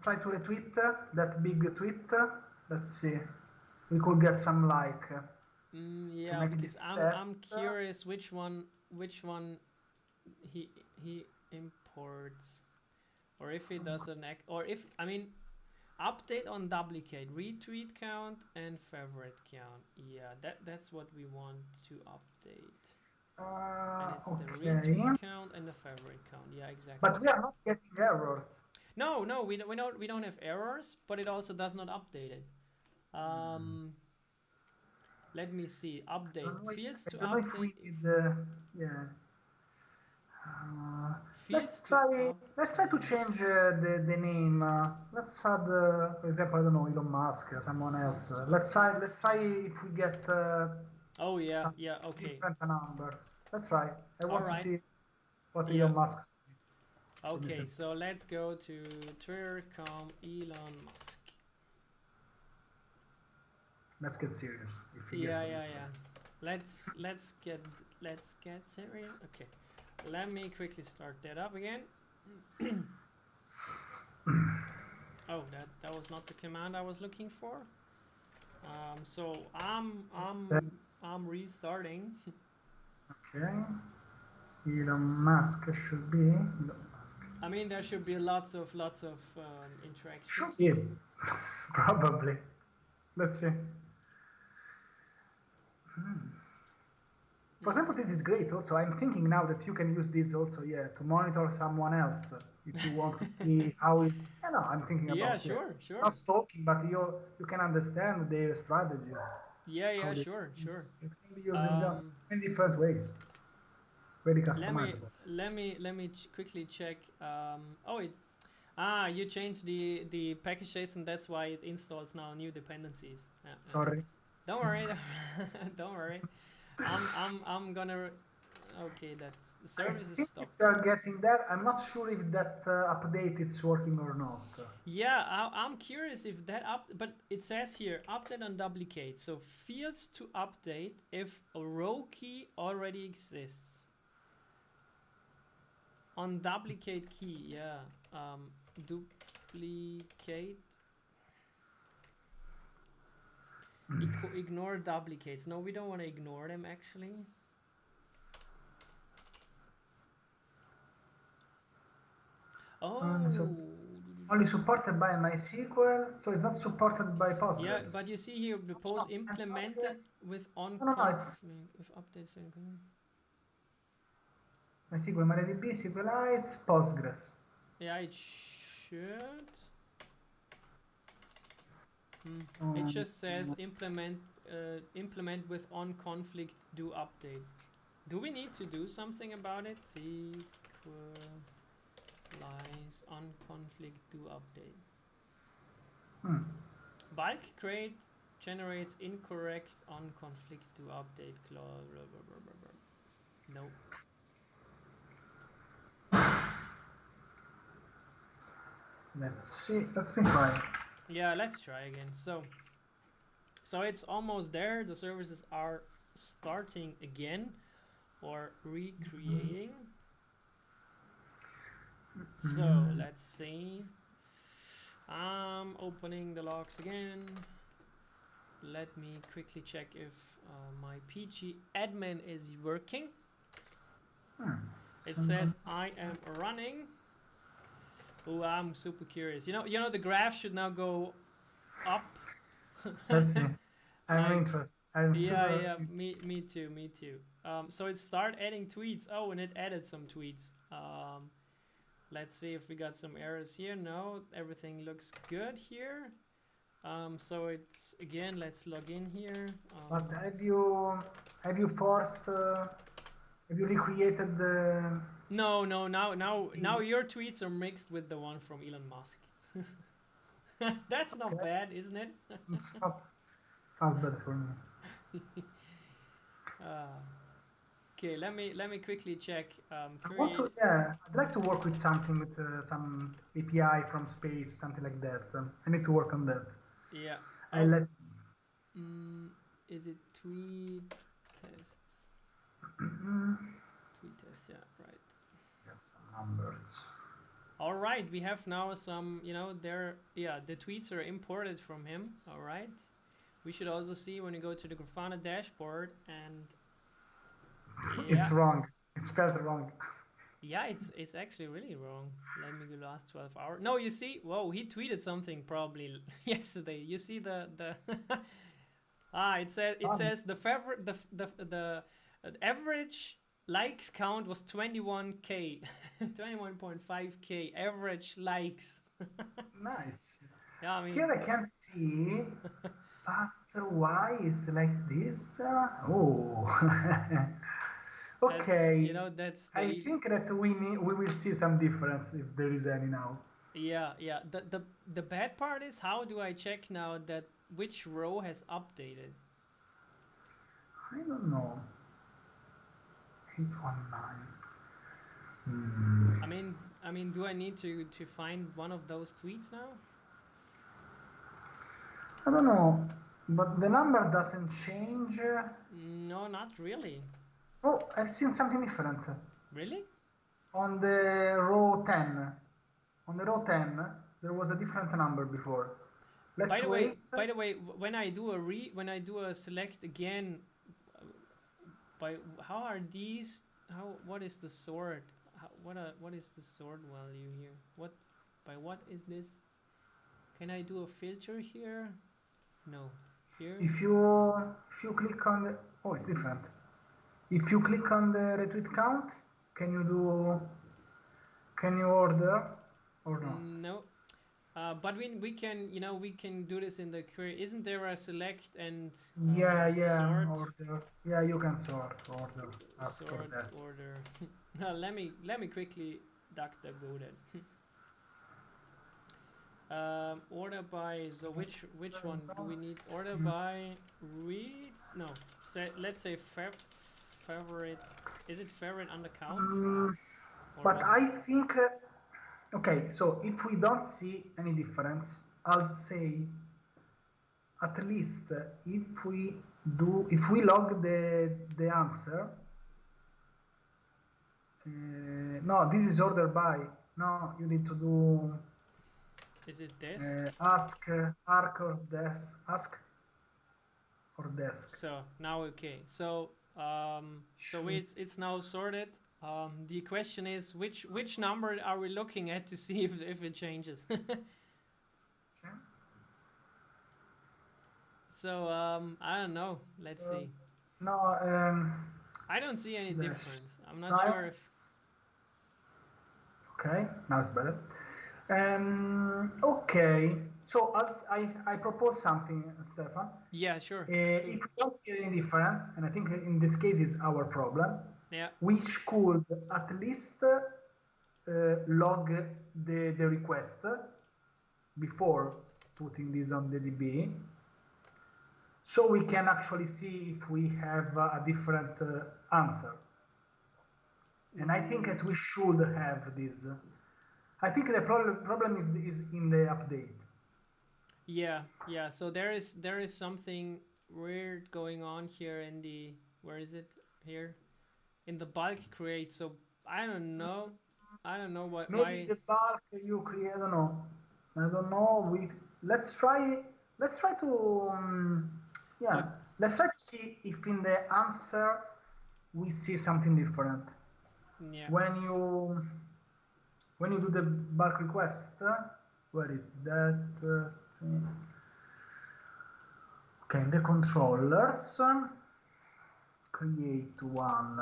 try to retweet that big tweet. Let's see. We could get some like to Yeah, make because this I'm test. curious which one he imports, or if he does an or if I mean update on duplicate, retweet count and favorite count. Yeah, that's what we want to update. And it's the retweet count and the favorite count. Yeah, exactly. But we are not getting errors. No, we don't have errors, but it also does not update it. Let me see. Update fields to update. Yeah. Fields Let's try to change the name. Let's add, for example, I don't know, Elon Musk or someone else. Let's try if we get. Oh yeah, yeah. Okay. Different numbers. Let's try. I want to see what Yeah. Elon Musk says. Okay, so let's go to Twitter.com Elon Musk. Let's get serious. If he Yeah, gets yeah, yeah. Let's get serious. Okay. Let me quickly start that up again. Oh, that was not the command I was looking for. So I'm restarting. Okay. Elon Musk should be Elon Musk. I mean, there should be lots of interactions. Should be. Probably. Let's see. For example, this is great also. I'm thinking now that you can use this also, yeah, to monitor someone else if you want to see how it's. I know, I'm thinking about. Yeah, sure. Not stalking, but you can understand their strategies. Yeah, sure. It can be used in different ways. Very customizable. Let me quickly check. You changed the package JSON, that's why it installs now new dependencies. Sorry. Don't worry. Don't worry. I'm gonna. Okay, that's the service is stopped. You are getting that. I'm not sure if that update is working or not. Yeah, I'm curious if that but it says here update on duplicate. So fields to update if a row key already exists. On duplicate key, yeah. Duplicate. Ignore duplicates. No, we don't want to ignore them actually. Oh. Only supported by MySQL, so it's not supported by Postgres. Yeah, but you see here the post implemented with with updates. MySQL, MariaDB, Sequelize, Postgres. Yeah, it should. It just says implement with on conflict do update. Do we need to do something about it? Sequelize on conflict do update. Bulk create generates incorrect on conflict do update clause. No. Let's see. Let's try. Yeah, let's try again. So it's almost there. The services are starting again or recreating. So let's see. I'm opening the logs again. Let me quickly check if my PG admin is working. It says I am running. Oh, I'm super curious. You know, the graph should now go up. Let's see. I'm interested. Yeah. Me too. So it started adding tweets. Oh, and it added some tweets. Let's see if we got some errors here. No, everything looks good here. So it's again, let's log in here. But have you forced? Have you recreated the? No. Now your tweets are mixed with the one from Elon Musk. That's not bad, isn't it? Sounds better for me. Okay, let me quickly check. I'd like to work with something with some API from space, something like that. I need to work on that. Yeah. I let. Is it tweet tests? Tweet tests, yeah, right. Get some numbers. All right, we have now some, the tweets are imported from him. All right. We should also see when you go to the Grafana dashboard and. Yeah. It's wrong. It's spelled wrong. Yeah, it's actually really wrong. Let me go last 12 hours. No, you see, whoa, he tweeted something probably yesterday. You see the it says the favorite the average likes count was 21k, 21.5k average likes. Nice. Yeah, I mean here I can't see, but why is it like this? Okay. That's I think that we will see some difference if there is any now. Yeah. The bad part is, how do I check now that which row has updated? I don't know. 819. I mean, do I need to find one of those tweets now? I don't know, but the number doesn't change. No, not really. Oh, I've seen something different. Really? On the row 10. On the row 10, there was a different number before. By the way, when I do a select again, how are these? What is the sort? What is the sort value here? What is this? Can I do a filter here? No. Here. If you click on the, it's different. If you click on the retweet count, can you order or no? No. But we can do this in the query. Isn't there a select and sort? Order. Yeah, you can sort order. Sort order. let me quickly DuckDuckGo that. Order by, so which one do we need? Order by read? No. Let's say favorite. Is it favorite under count? But I think. Okay, so if we don't see any difference, I'll say at least if we log the answer. No, this is order by. No, you need to do. Is it this? Ask or desk. Ask or desk. So now okay. So it's now sorted. The question is which number are we looking at to see if it changes? So I don't know. Let's see. No, I don't see any difference. I'm not sure if. Okay, now it's better. Okay, so I propose something, Stefan. Yeah, sure. If we don't see any difference, and I think in this case is our problem, yeah, we could at least log the request before putting this on the DB, so we can actually see if we have a different answer. And I think that we should have this. I think the problem is in the update. Yeah. So there is something weird going on here in the, where is it here? In the bulk create. So I don't know what. Maybe the bulk you create. I don't know. Let's try to let's try to see if in the answer we see something different. Yeah. When you do the bulk request, where is that? Okay, the controllers, create one.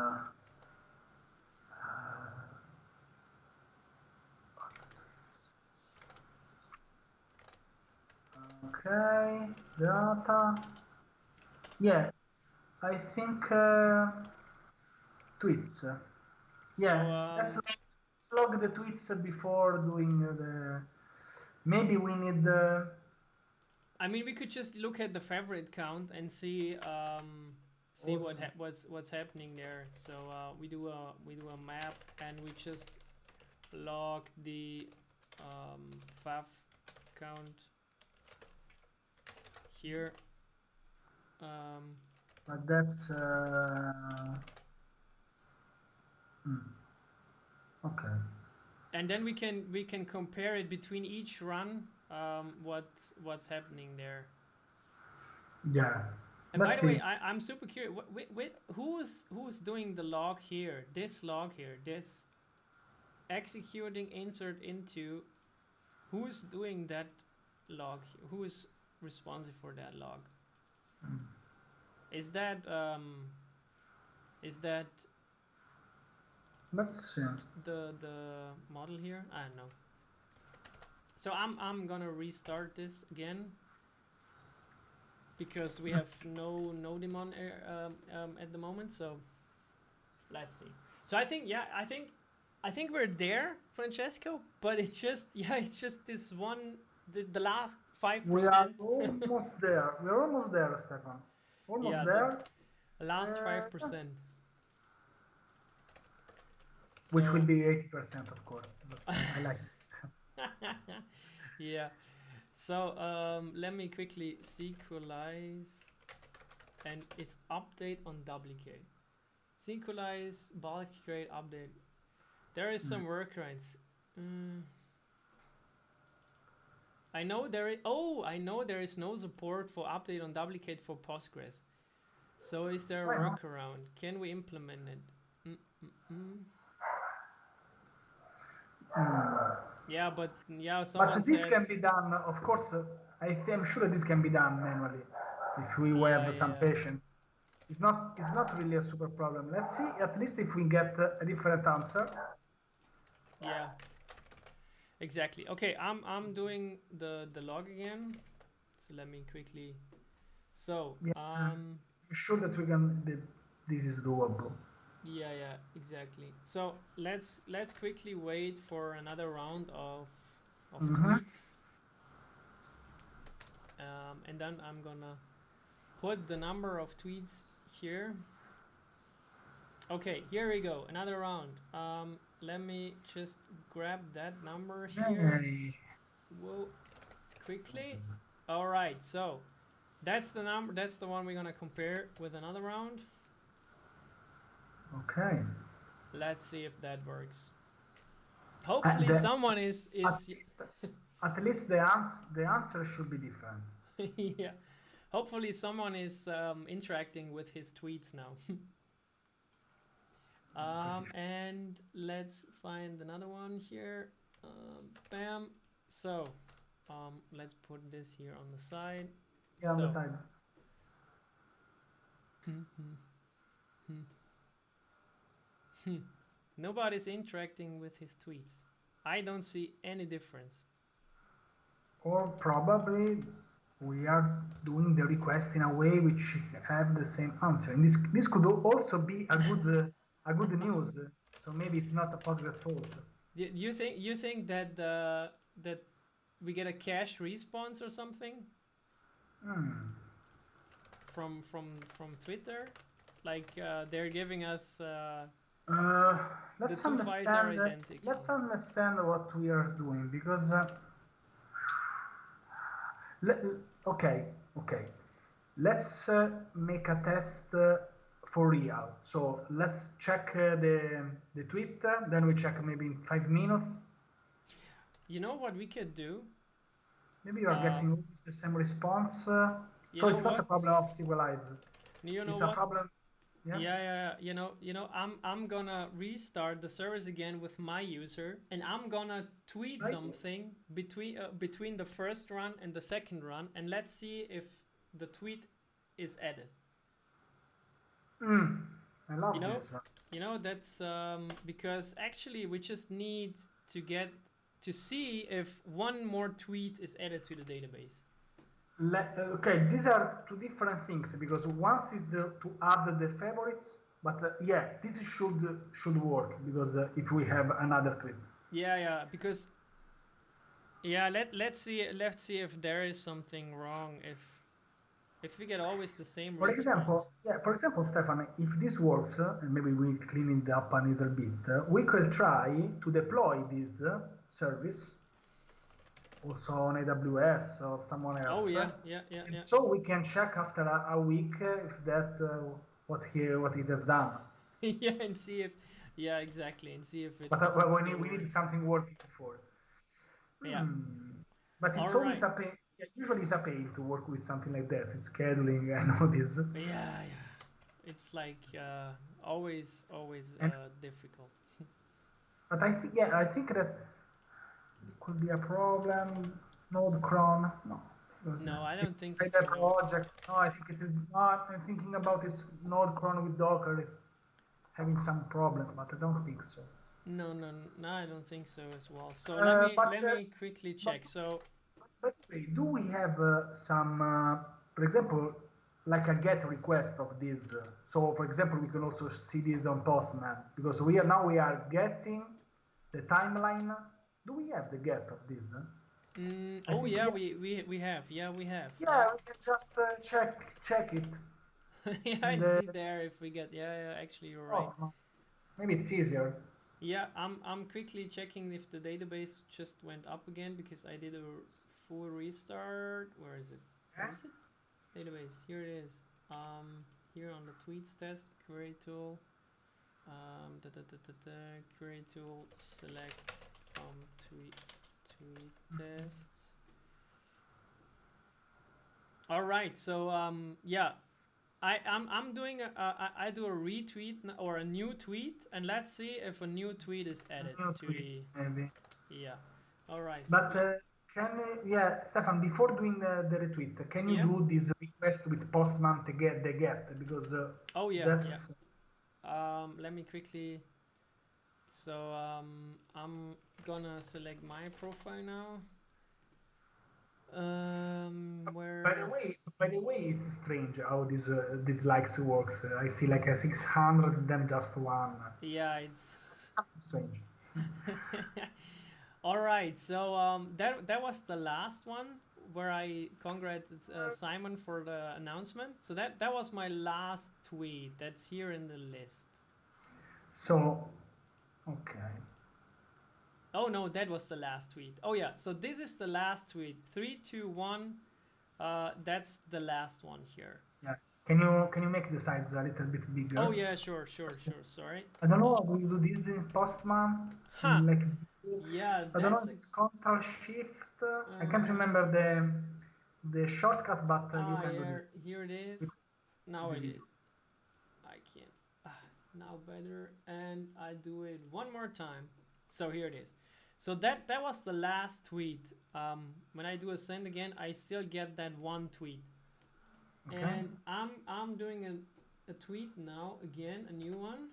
Okay, data. Yeah, I think tweets. Yeah, let's log the tweets before doing the. Maybe we need. I mean, we could just look at the favorite count and see what's happening there. So we do a map and we just log the fav count here. But that's okay. And then we can compare it between each run. What's happening there? Yeah. And by the way, I'm super curious. Who's doing the log here? This log here. This executing insert into. Who's doing that log? Who is responsible for that log? Is that let's see. the model here? I don't know. So I'm gonna restart this again because we have no daemon at the moment. So let's see. So I think we're there, Francesco. But it's just this one, the last 5%. We are almost there. We're almost there, Stefan. Almost there. The last 5%. Which will be 80%, of course. But I like it. Yeah. So let me quickly Sequelize, and it's update on duplicate. Sequelize bulk create update. There is some workarounds. I know there is no support for update on duplicate for Postgres. So is there a workaround? Can we implement it? Yeah, but this can be done, of course. I'm sure this can be done manually if we have some patience. It's not really a super problem. Let's see, at least if we get a different answer. Yeah, exactly. Okay, I'm doing the log again. So let me quickly. So I'm sure that we can. This is doable. Yeah, exactly. So let's quickly wait for another round of tweets, and then I'm gonna put the number of tweets here. Okay, here we go. Another round. Let me just grab that number here. Whoa, quickly. All right. So that's the number. That's the one we're gonna compare with another round. Okay. Let's see if that works. Hopefully someone is at least the answer should be different. Yeah. Hopefully someone is interacting with his tweets now. And let's find another one here. Bam. So let's put this here on the side. Yeah, on the side. Nobody's interacting with his tweets. I don't see any difference. Or probably we are doing the request in a way which have the same answer. And this could also be a good news. So maybe it's not a Postgres fault. You think that that we get a cache response or something? From Twitter, like they're giving us. Let's understand what we are doing, because okay, let's make a test for real. So let's check the tweet, then we check maybe in 5 minutes. You know what we could do? Maybe you are getting the same response. So it's not a problem of Sequelize. It's a problem. Yeah. You know, I'm gonna restart the service again with my user, and I'm gonna tweet something between the first run and the second run, and let's see if the tweet is added. I love this. You know, that's because actually we just need to see if one more tweet is added to the database. Okay, these are two different things because once is to add the favorites, but yeah, this should work because if we have another tweet. Yeah, because let's see if there is something wrong if we get always the same response. For example, Stefan, if this works, and maybe we clean it up a little bit, we could try to deploy this service also on AWS or someone else. Oh yeah. So we can check after a week if that what it has done. Yeah, and see if exactly, and see if it. But we need something working for. Yeah. But it's always a pain. Yeah, usually it's a pain to work with something like that. It's scheduling and all this. Yeah. It's like always difficult. But I think that could be a problem. Node-Cron, no. No, I don't think it's a project. No, I think it is not. I'm thinking about this Node-Cron with Docker is having some problems, but I don't think so. No, I don't think so as well. So let me quickly check. But do we have some, for example, like a GET request of this? So, for example, we can also see this on Postman because we are getting the timeline. Do we have the GET of this? Oh yeah, we have. Yeah, we have. Yeah, we can just check it. Yeah, and see there if we get. Yeah, actually you're right. Awesome. Maybe it's easier. Yeah, I'm quickly checking if the database just went up again because I did a full restart. Where is it? Where is it? Database. Here it is. Here on the tweets test, query tool. Query tool, select from tweet tests. All right. So yeah, I'm doing I do a retweet or a new tweet, and let's see if a new tweet is added to the. Maybe. Yeah. All right. But Stefan, before doing the retweet, can you do this request with Postman to get the get because oh yeah, that's let me quickly. So I'm gonna select my profile now. Where? By the way, it's strange how this likes works. I see like a 600, then just one. Yeah, it's something strange. All right, so that was the last one where I congratulated Simon for the announcement. So that was my last tweet. That's here in the list. So, okay. Oh no, that was the last tweet. Oh yeah, so this is the last tweet. 3, 2, 1. That's the last one here. Yeah. Can you make the size a little bit bigger? Oh yeah, sure. Sorry. I don't know. Do you do this in Postman? Huh. Like, yeah. I don't know. It's Ctrl Shift. I can't remember the shortcut, but you can do it. Here it is. Now it is. I can't. Now better, and I do it one more time. So here it is. So that was the last tweet. When I do a send again, I still get that one tweet. Okay. And I'm doing a tweet now again, a new one.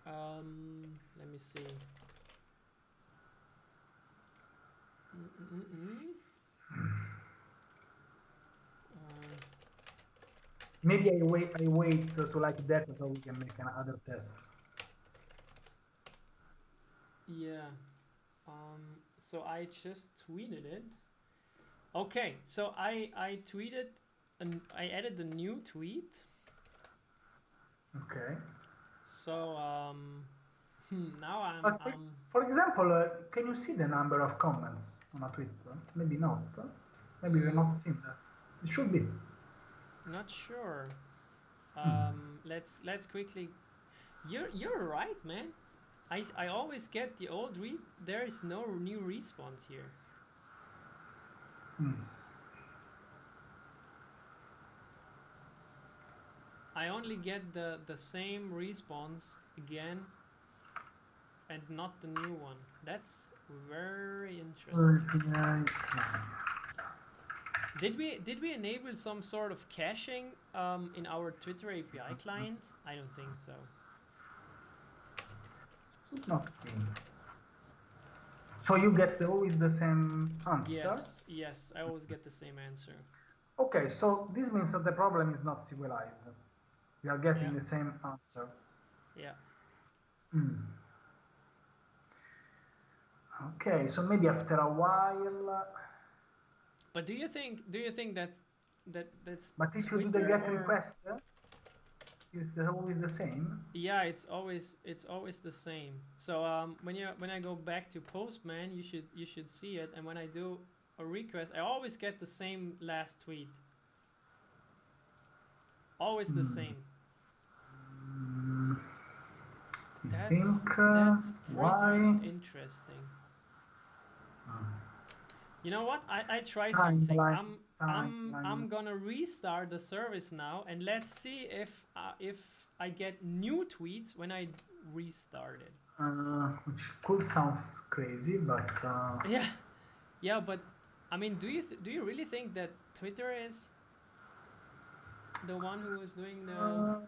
Let me see. Maybe I wait to like that so we can make another test. Yeah. So I just tweeted it. Okay, so I tweeted and I added a new tweet. Okay. So now I'm. For example, can you see the number of comments on a tweet? Maybe not. Maybe you're not seeing that. It should be. Not sure. Let's quickly. You're right, man. I always get the old read. There is no new response here. I only get the same response again, and not the new one. That's very interesting. Did we enable some sort of caching in our Twitter API client? I don't think so. Not So you get always the same answer? Yes, I always get the same answer. Okay, so this means that the problem is not Sequelize. We are getting the same answer. Yeah. Okay, so maybe after a while. But do you think that's But if you do the get request, it's always the same? Yeah, it's always the same. So when I go back to Postman, you should see it. And when I do a request, I always get the same last tweet. Always the same. That's pretty interesting. You know what? I try something. I'm gonna restart the service now, and let's see if I get new tweets when I restart it. Which could sound crazy, but yeah, but I mean, do you really think that Twitter is the one who is doing the?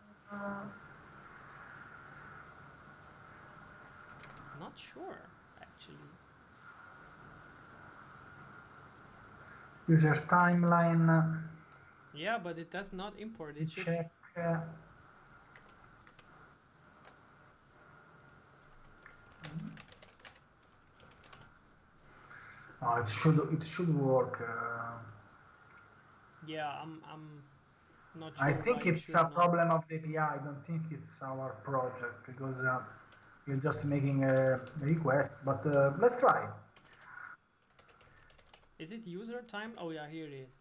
Not sure, actually. User timeline. Yeah, but it does not import. It's just check. Oh, it should work. Yeah, I'm not sure. I think it's a problem of the API. I don't think it's our project because we're just making a request. But let's try. Is it user time? Oh yeah, here it is.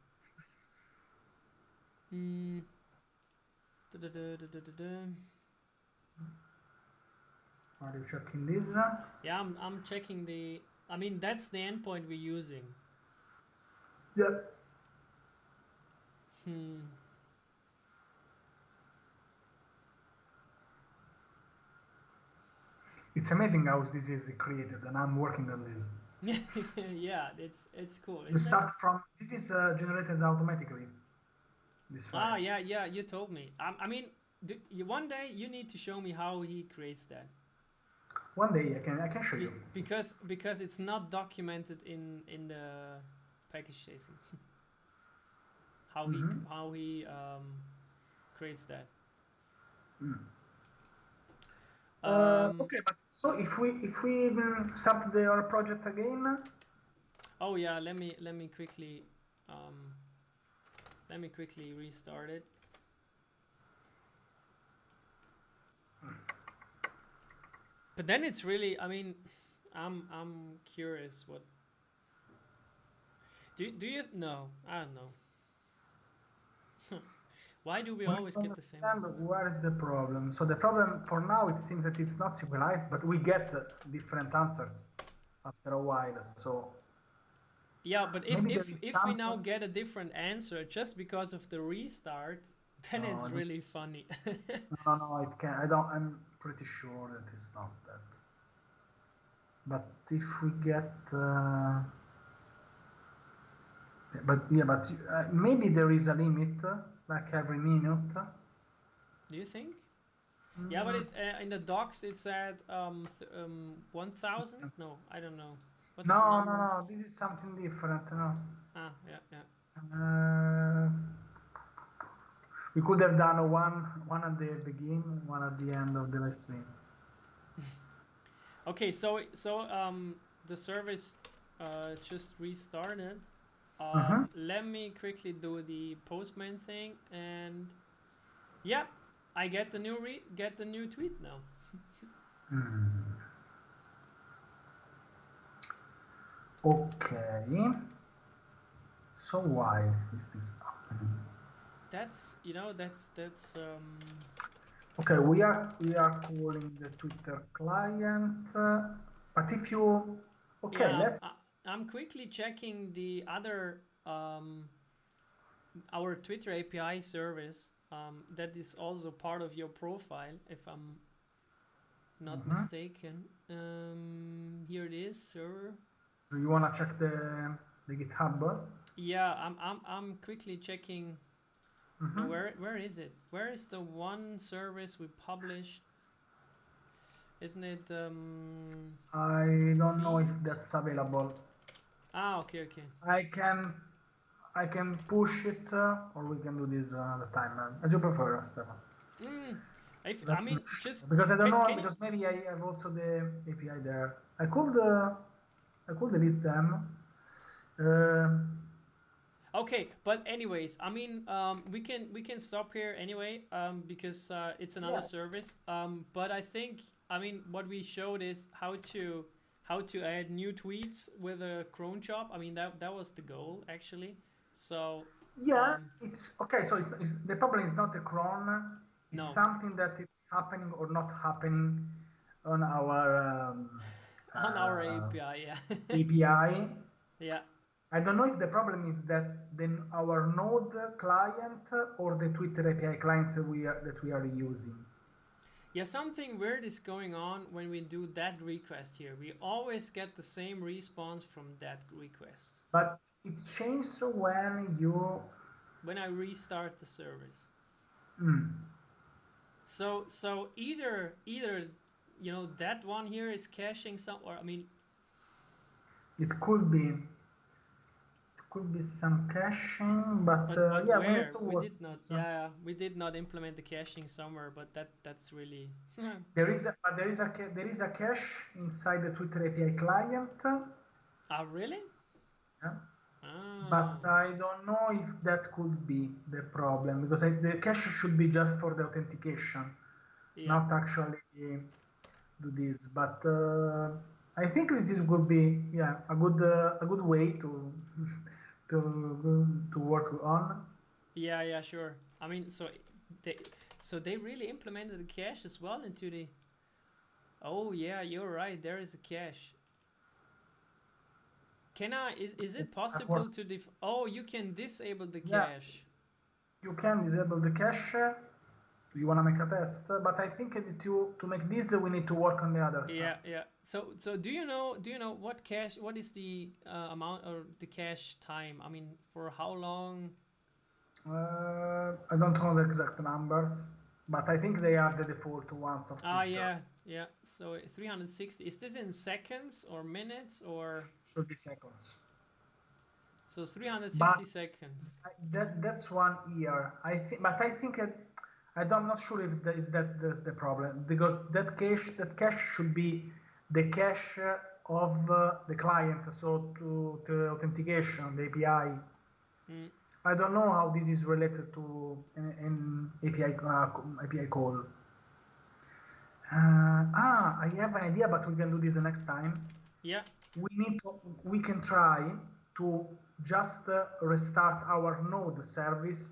Are you checking this? Yeah, I'm checking the. I mean, that's the endpoint we're using. Yeah. It's amazing how this is created, and I'm working on this. Yeah, it's cool. You start from this is generated automatically. This file. Yeah, you told me. I mean, one day you need to show me how he creates that. One day I can show you. Because it's not documented in the package JSON. how he creates that. Okay, but so if we start our project again. Oh yeah, let me quickly restart it. But then it's really, I mean, I'm curious what. Do you know? I don't know. Why do we always get the same? Where is the problem? So the problem for now, it seems that it's not Sequelize, but we get different answers after a while. So yeah, but if we now get a different answer just because of the restart, then it's really funny. No, it can. I'm pretty sure that it's not that. But if we get, maybe there is a limit, like every minute. Do you think? Yeah, but it in the docs it's at 1,000. No, I don't know. What's no. This is something different. No. Yeah. We could have done one at the beginning, one at the end of the live stream. Okay, so the service just restarted. Let me quickly do the Postman thing, and yeah, I get the new tweet now. Okay. So why is this happening? That's Okay, we are calling the Twitter client, but if you let's. I'm quickly checking the other our Twitter API service that is also part of your profile, if I'm not mistaken. Here it is, sir. Do you wanna check the GitHub? Yeah, I'm quickly checking. Where is it? Where is the one service we published? Isn't it? I don't know if Feed? that's available. Ah, okay, okay. I can push it, or we can do this another time. As you prefer, Stefan. Mm, I Let me, mean, just because I don't know, can you? because maybe I have also the API there. I could delete them. Uh, Okay, but anyways, I mean, we can stop here anyway, because it's another yeah, service. But I think, I mean, what we showed is how to add new tweets with a cron job. I mean, that was the goal actually. So, yeah, it's okay. So the problem is not the cron. It's no, something that is happening or not happening on our on our API, yeah, API. yeah. I don't know if the problem is that then our Node client or the Twitter API client that we are using. Yeah, something weird is going on when we do that request here. We always get the same response from that request. But it changes when you. When I restart the service. Mm, So either you know that one here is caching some, or I mean, it could be some caching, but but yeah, we need where to we work did not, with some. yeah, we did not implement the caching somewhere, but that's really There is a cache inside the Twitter API client, ah really yeah, ah but I don't know if that could be the problem because the cache should be just for the authentication, yeah not actually do this. But I think this would be yeah a good way to to work on. yeah sure. I mean, they they really implemented the cache as well into the. Oh yeah, you're right. There is a cache. Can I? Is it It's possible to Oh, you can disable the yeah, cache. you can disable the cache. You want to make a test, but I think to make this we need to work on the other stuff. Yeah. So do you know what cache? What is the amount or the cache time? I mean, for how long? I don't know the exact numbers, but I think they are the default ones of Ah, Twitter. yeah. So 360. Is this in seconds or minutes or? Should be seconds. So it's But 360 seconds. that's 1 year. I think, but I think I'm not sure if that's the problem because that cache should be the cache of the client. So to authentication, the API. Mm. I don't know how this is related to an API call. I have an idea, but we can do this the next time. Yeah. We can try to just restart our node service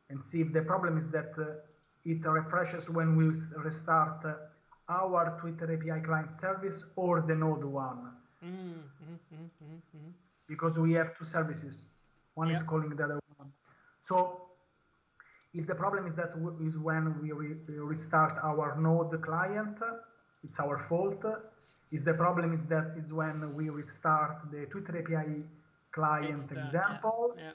and see if the problem is that it refreshes when we restart our Twitter API client service or the node one, because we have two services. One Yeah. is calling the other one. So if the problem is that is when we restart our node client, it's our fault. Is the problem is when we restart the Twitter API It's client the example. yeah.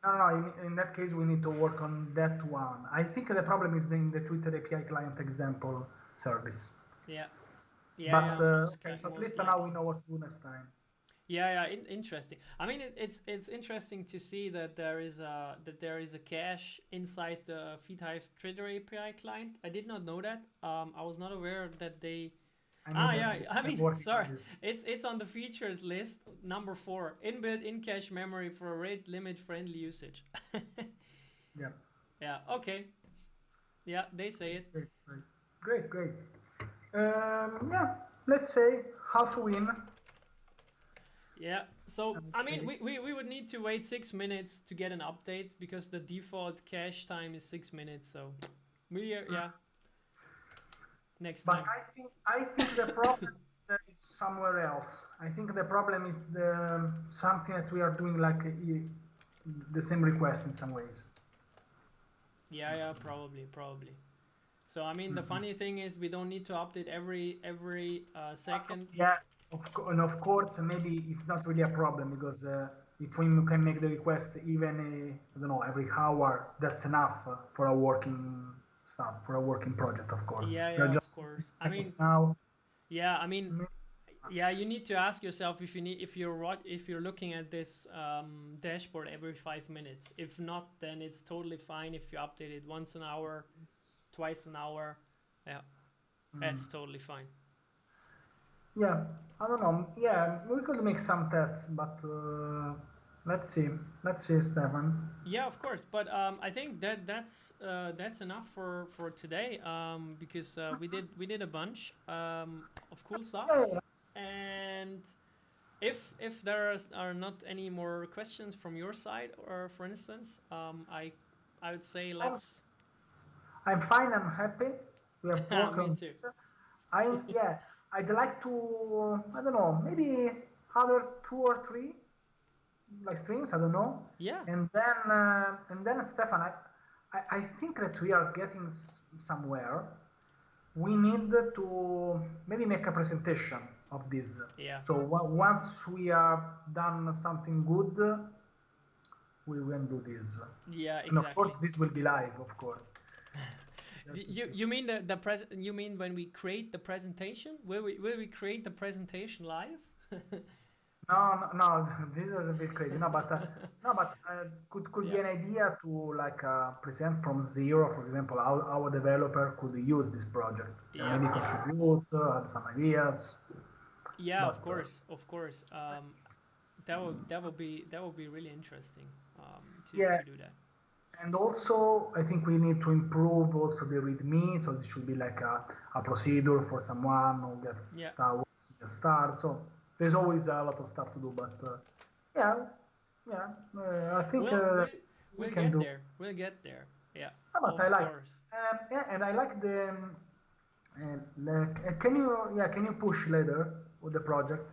No. In that case, we need to work on that one. I think the problem is in the Twitter API client example service. Yeah. But okay, so at Most least now we likely. know what to do next time. Yeah. Interesting. I mean, it's interesting to see that there is a cache inside the FeedHive's Twitter API client. I did not know that. I was not aware that they. I know Ah, that yeah. I they're mean, working on sorry. this. It's on the features list, number 4. Inbuilt in-cache memory for rate limit friendly usage. Yeah. Yeah. Okay. Yeah, they say it. Great. Yeah, let's say half a win. Yeah. I So would I mean, say. we would need to wait 6 minutes to get an update because the default cache time is 6 minutes. So we are, yeah, next But time. I think the problem is somewhere else. I think the problem is the something that we are doing like the same request in some ways. Yeah, probably. So I mean, the funny thing is we don't need to update every second. Yeah, and of course, maybe it's not really a problem because if we can make the request even I don't know every hour, that's enough for a working stuff for a working project. Of course, we are Yeah, of just course. 60 I seconds mean, now. Yeah, I mean, Mix. yeah, you need to ask yourself if you're looking at this dashboard every 5 minutes. If not, then it's totally fine if you update it once an hour, twice an hour. Yeah, that's totally fine. Yeah, I don't know. Yeah, we could make some tests, but let's see. Let's see, Stefan. Yeah, of course. But I think that's enough for today. Because we did a bunch of cool stuff, Yeah, yeah. and if there are not any more questions from your side, or for instance, I would say I'm, let's. I'm fine. I'm happy. We have worked Me on too. this. Yeah, I'd like to. I don't know. Maybe other 2 or 3 like streams. I don't know. Yeah. And then Stefan, I think that we are getting somewhere. We need to maybe make a presentation of this. Yeah. So once we have done something good, we will do this. Yeah, exactly. And of course, this will be live, of course. You mean you mean when we create the presentation? Will we create the presentation live? No, this is a bit crazy. Could be an idea to like present from zero. For example, how our developer could use this project and maybe contribute, add some ideas. Yeah, of course. That will be really interesting to do that. And also, I think we need to improve also the README. So it should be like a procedure for someone who gets start. So there's always a lot of stuff to do, but I think we'll can get do. there. We'll get there. Yeah. But I like. And I like the. Can you push later with the project?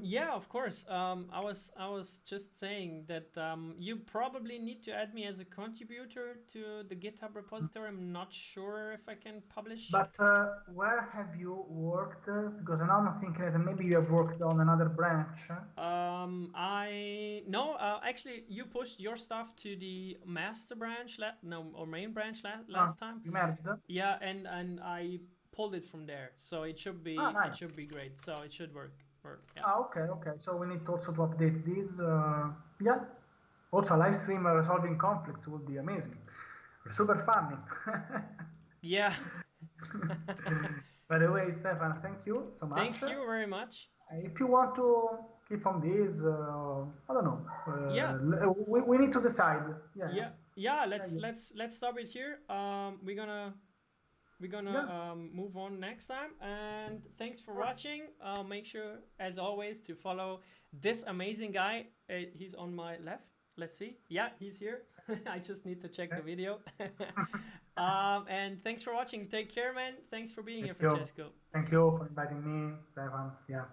Yeah, of course. I was just saying that you probably need to add me as a contributor to the GitHub repository. I'm not sure if I can publish. But where have you worked? Because now I'm thinking that maybe you have worked on another branch. Actually, you pushed your stuff to the master branch, or main branch last time. You merged? Yeah, and I pulled it from there, so it should be nice. It should be great. So it should work. Okay. So we need also to update this. Also, a live stream resolving conflicts would be amazing. Super funny. Yeah. By the way, Stefan, thank you so much. Thank you very much. If you want to keep on this, I don't know. We need to decide. Yeah. Let's stop it here. We're gonna move on next time, and thanks for watching. Make sure, as always, to follow this amazing guy. He's on my left. Let's see. Yeah, he's here. I just need to check the video. And thanks for watching. Take care, man. Thanks for being here, Francesco. Thank you for inviting me, Stefan. Yeah.